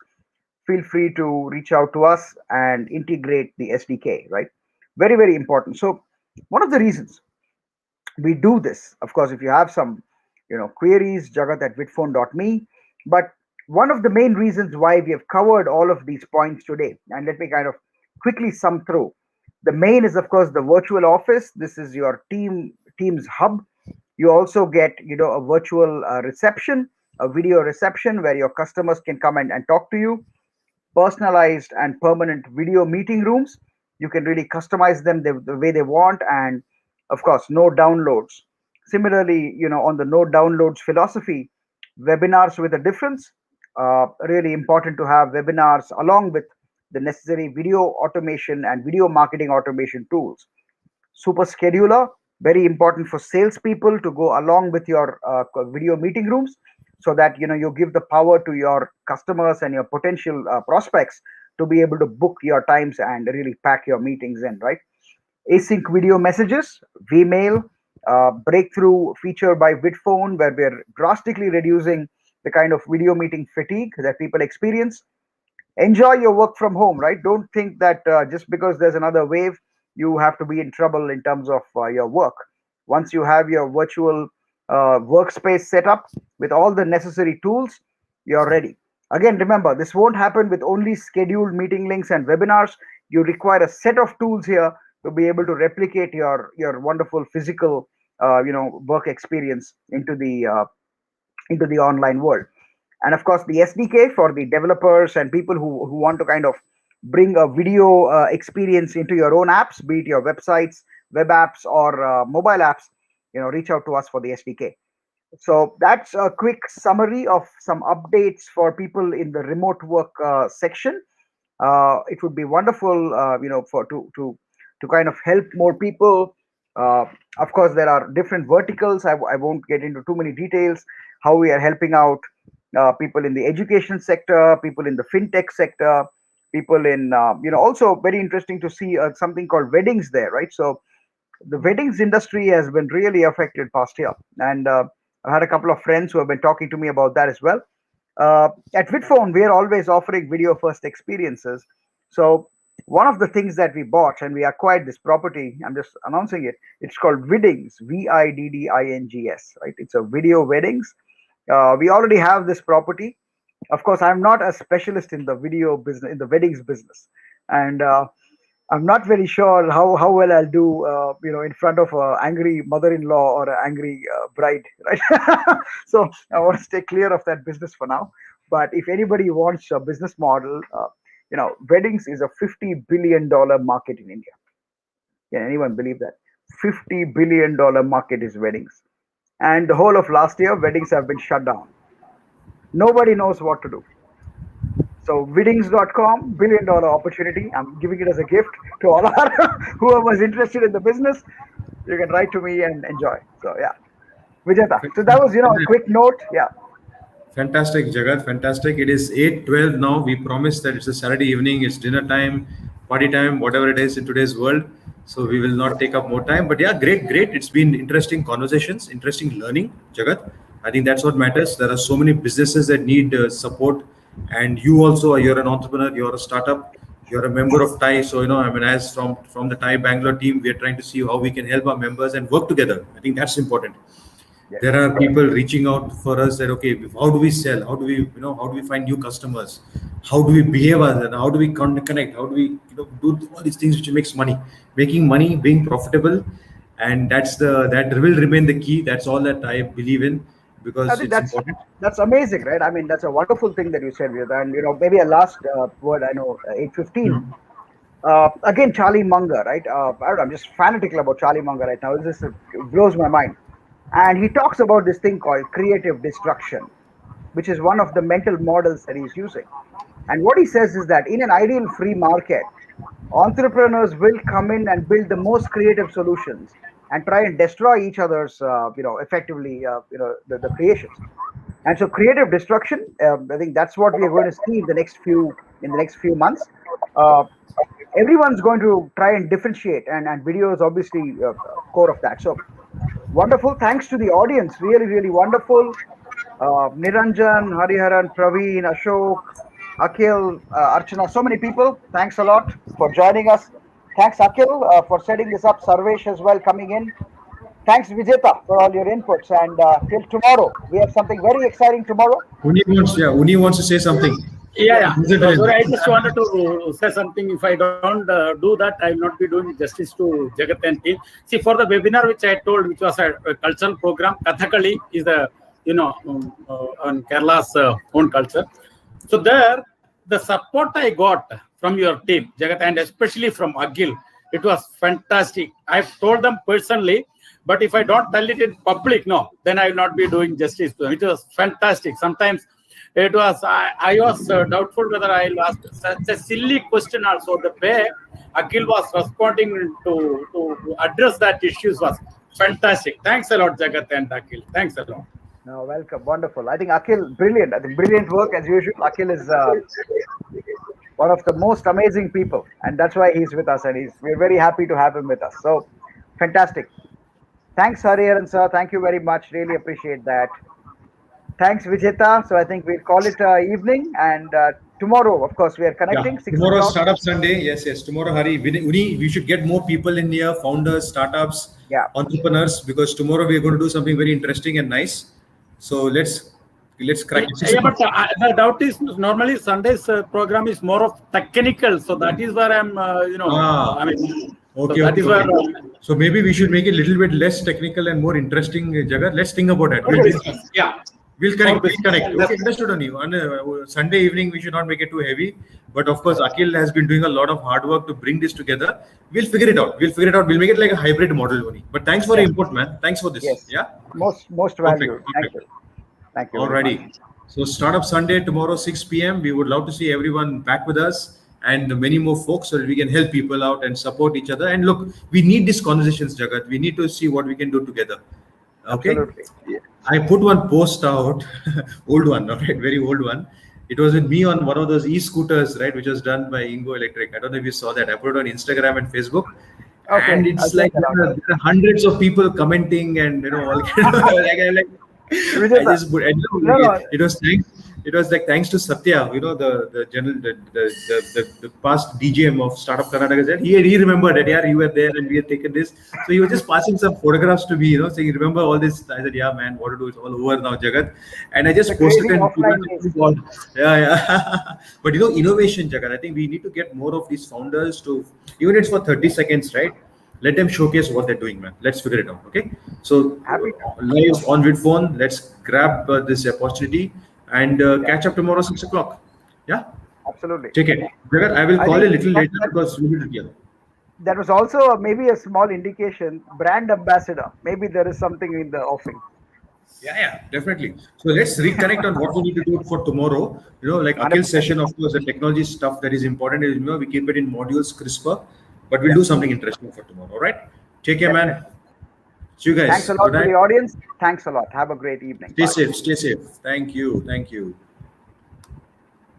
feel free to reach out to us and integrate the SDK, right? Very, very important. So one of the reasons we do this, of course, if you have some, queries, jagat at vidphone.me. But one of the main reasons why we have covered all of these points today, and let me kind of quickly sum through. The main is, of course, the virtual office. This is your team's hub. You also get, a virtual reception, a video reception where your customers can come and talk to you. Personalized and permanent video meeting rooms. You can really customize them the way they want, and of course, no downloads. Similarly, on the no downloads philosophy, webinars with a difference. Really important to have webinars along with the necessary video automation and video marketing automation tools. Super scheduler, very important for salespeople to go along with your video meeting rooms, so that you give the power to your customers and your potential prospects to be able to book your times and really pack your meetings in, right? Async video messages, Vmail, breakthrough feature by Vidphone, where we're drastically reducing the kind of video meeting fatigue that people experience. Enjoy your work from home, right? Don't think that just because there's another wave, you have to be in trouble in terms of your work. Once you have your virtual workspace set up with all the necessary tools, you're ready. Again, remember, this won't happen with only scheduled meeting links and webinars. You require a set of tools here to be able to replicate your wonderful physical work experience into the online world. And of course, the SDK for the developers and people who want to kind of bring a video experience into your own apps, be it your websites, web apps, or mobile apps. Reach out to us for the SDK. So that's a quick summary of some updates for people in the remote work section. It would be wonderful, for to kind of help more people. Of course, there are different verticals. I won't get into too many details. How we are helping out people in the education sector, people in the fintech sector, people in also very interesting to see something called weddings there, right? So the weddings industry has been really affected past year, and I had a couple of friends who have been talking to me about that as well. At Vidphone, we are always offering video first experiences. So one of the things that we bought, and we acquired this property, I'm just announcing it, it's called Viddings, Viddings, right? It's a video weddings. We already have this property. Of course, I'm not a specialist in the video business, in the weddings business, and I'm not very sure how well I'll do, in front of an angry mother-in-law or an angry bride, right? So I want to stay clear of that business for now. But if anybody wants a business model, weddings is a $50 billion market in India. Can anyone believe that? $50 billion market is weddings. And the whole of last year, weddings have been shut down. Nobody knows what to do. So Viddings.com, $1 billion opportunity. I'm giving it as a gift to all our whoever's interested in the business. You can write to me and enjoy. So yeah, Vijetha. So that was a quick note. Yeah. Fantastic, Jagat. Fantastic. It is 8:12 now. We promised that it's a Saturday evening. It's dinner time, party time, whatever it is in today's world. So we will not take up more time. But yeah, great. It's been interesting conversations, interesting learning, Jagat. I think that's what matters. There are so many businesses that need support. And you also, you're an entrepreneur, you're a startup, you're a member of TIE. So, as from the TIE Bangalore team, we are trying to see how we can help our members and work together. I think that's important. Yes. There are people reaching out for us that, okay, how do we sell? How do we find new customers? How do we behave and how do we connect? How do we, do all these things which makes money, making money, being profitable. And that will remain the key. That's all that I believe in. Because I think that's amazing, right? I mean, that's a wonderful thing that you said, Vidya. And maybe a last word. I know 8:15. Again, Charlie Munger, right? I'm just fanatical about Charlie Munger right now. It blows my mind. And he talks about this thing called creative destruction, which is one of the mental models that he's using. And what he says is that in an ideal free market, entrepreneurs will come in and build the most creative solutions and try and destroy each other's, effectively, the creations. And so, creative destruction. I think that's what we are going to see in the next few months. Everyone's going to try and differentiate, and video is obviously core of that. So, wonderful. Thanks to the audience. Really, really wonderful. Niranjan, Hariharan, Praveen, Ashok, Akhil, Archana. So many people. Thanks a lot for joining us. Thanks, Akhil, for setting this up. Sarvesh as well coming in. Thanks, Vijetha, for all your inputs. And till tomorrow, we have something very exciting tomorrow. Uni wants to say something. Yeah. So I just wanted to say something. If I don't do that, I will not be doing justice to Jagat and team. See, for the webinar which I told, which was a cultural program, Kathakali is the on Kerala's own culture. So there, the support I got from your team, Jagat, and especially from Akhil, it was fantastic. I've told them personally, But if I don't tell it in public, no, then I will not be doing justice to them. It was fantastic. Sometimes it was, I was doubtful whether I will ask such a silly question also. The way Akhil was responding to address that issues was fantastic. Thanks a lot, Jagat and Akhil. Thanks a lot. No, welcome. Wonderful. I think Akhil, brilliant. I think brilliant work as usual. Akhil is one of the most amazing people, and that's why he's with us, and we're very happy to have him with us. So, fantastic. Thanks, Hariharan sir. Thank you very much. Really appreciate that. Thanks, Vijetha. So I think we'll call it evening, and tomorrow, of course, we are connecting. Yeah. 6 Tomorrow, o'clock. Startup Sunday. Yes. Tomorrow, Hari, we should get more people in here, founders, startups, entrepreneurs, because tomorrow we're going to do something very interesting and nice. So let's crack it. Yeah, but the doubt is normally Sunday's program is more of technical, so that is where I'm, I mean. Okay. So that is where. So maybe we should make it a little bit less technical and more interesting, Jagat. Let's think about it. We'll connect. Okay, understood on you. On Sunday evening, we should not make it too heavy. But of course, Akhil has been doing a lot of hard work to bring this together. We'll figure it out. We'll make it like a hybrid model only. But thanks for your input, man. Thanks for this. Yes. Yeah. Most valued. Perfect. Thank you. Alrighty. So Startup Sunday tomorrow 6 p.m. We would love to see everyone back with us and many more folks so that we can help people out and support each other. And look, we need these conversations, Jagat. We need to see what we can do together. Okay. Absolutely. Yeah. I put one post out, old one, right? Very old one. It was with me on one of those e-scooters, right, which was done by Ingo Electric. I don't know if you saw that. I put it on Instagram and Facebook. Okay, and it's like there are hundreds of people commenting and all. It was like thanks to Satya, the past DGM of Startup Karnataka said he remembered that you were there and we had taken this. So he was just passing some photographs to me, saying, remember all this? I said, yeah, man, what to do? It's all over now, Jagat. And I just posted and But innovation, Jagat. I think we need to get more of these founders to, even if it's for 30 seconds, right? Let them showcase what they're doing, man. Let's figure it out, okay? So live on Vidphone, let's grab this opportunity and catch up tomorrow 6 o'clock. Yeah? Absolutely. Take it. Jagat, I will call a little later because we need to hear. That was also maybe a small indication, brand ambassador. Maybe there is something in the offing. Yeah, definitely. So let's reconnect on what we need to do for tomorrow. Like Akhil's session, of course, the technology stuff that is important is, we keep it in modules, crisper, but we'll do something interesting for tomorrow. All right? Take care, man. See you guys. Thanks a lot to the audience. Thanks a lot. Have a great evening. Stay safe. Thank you.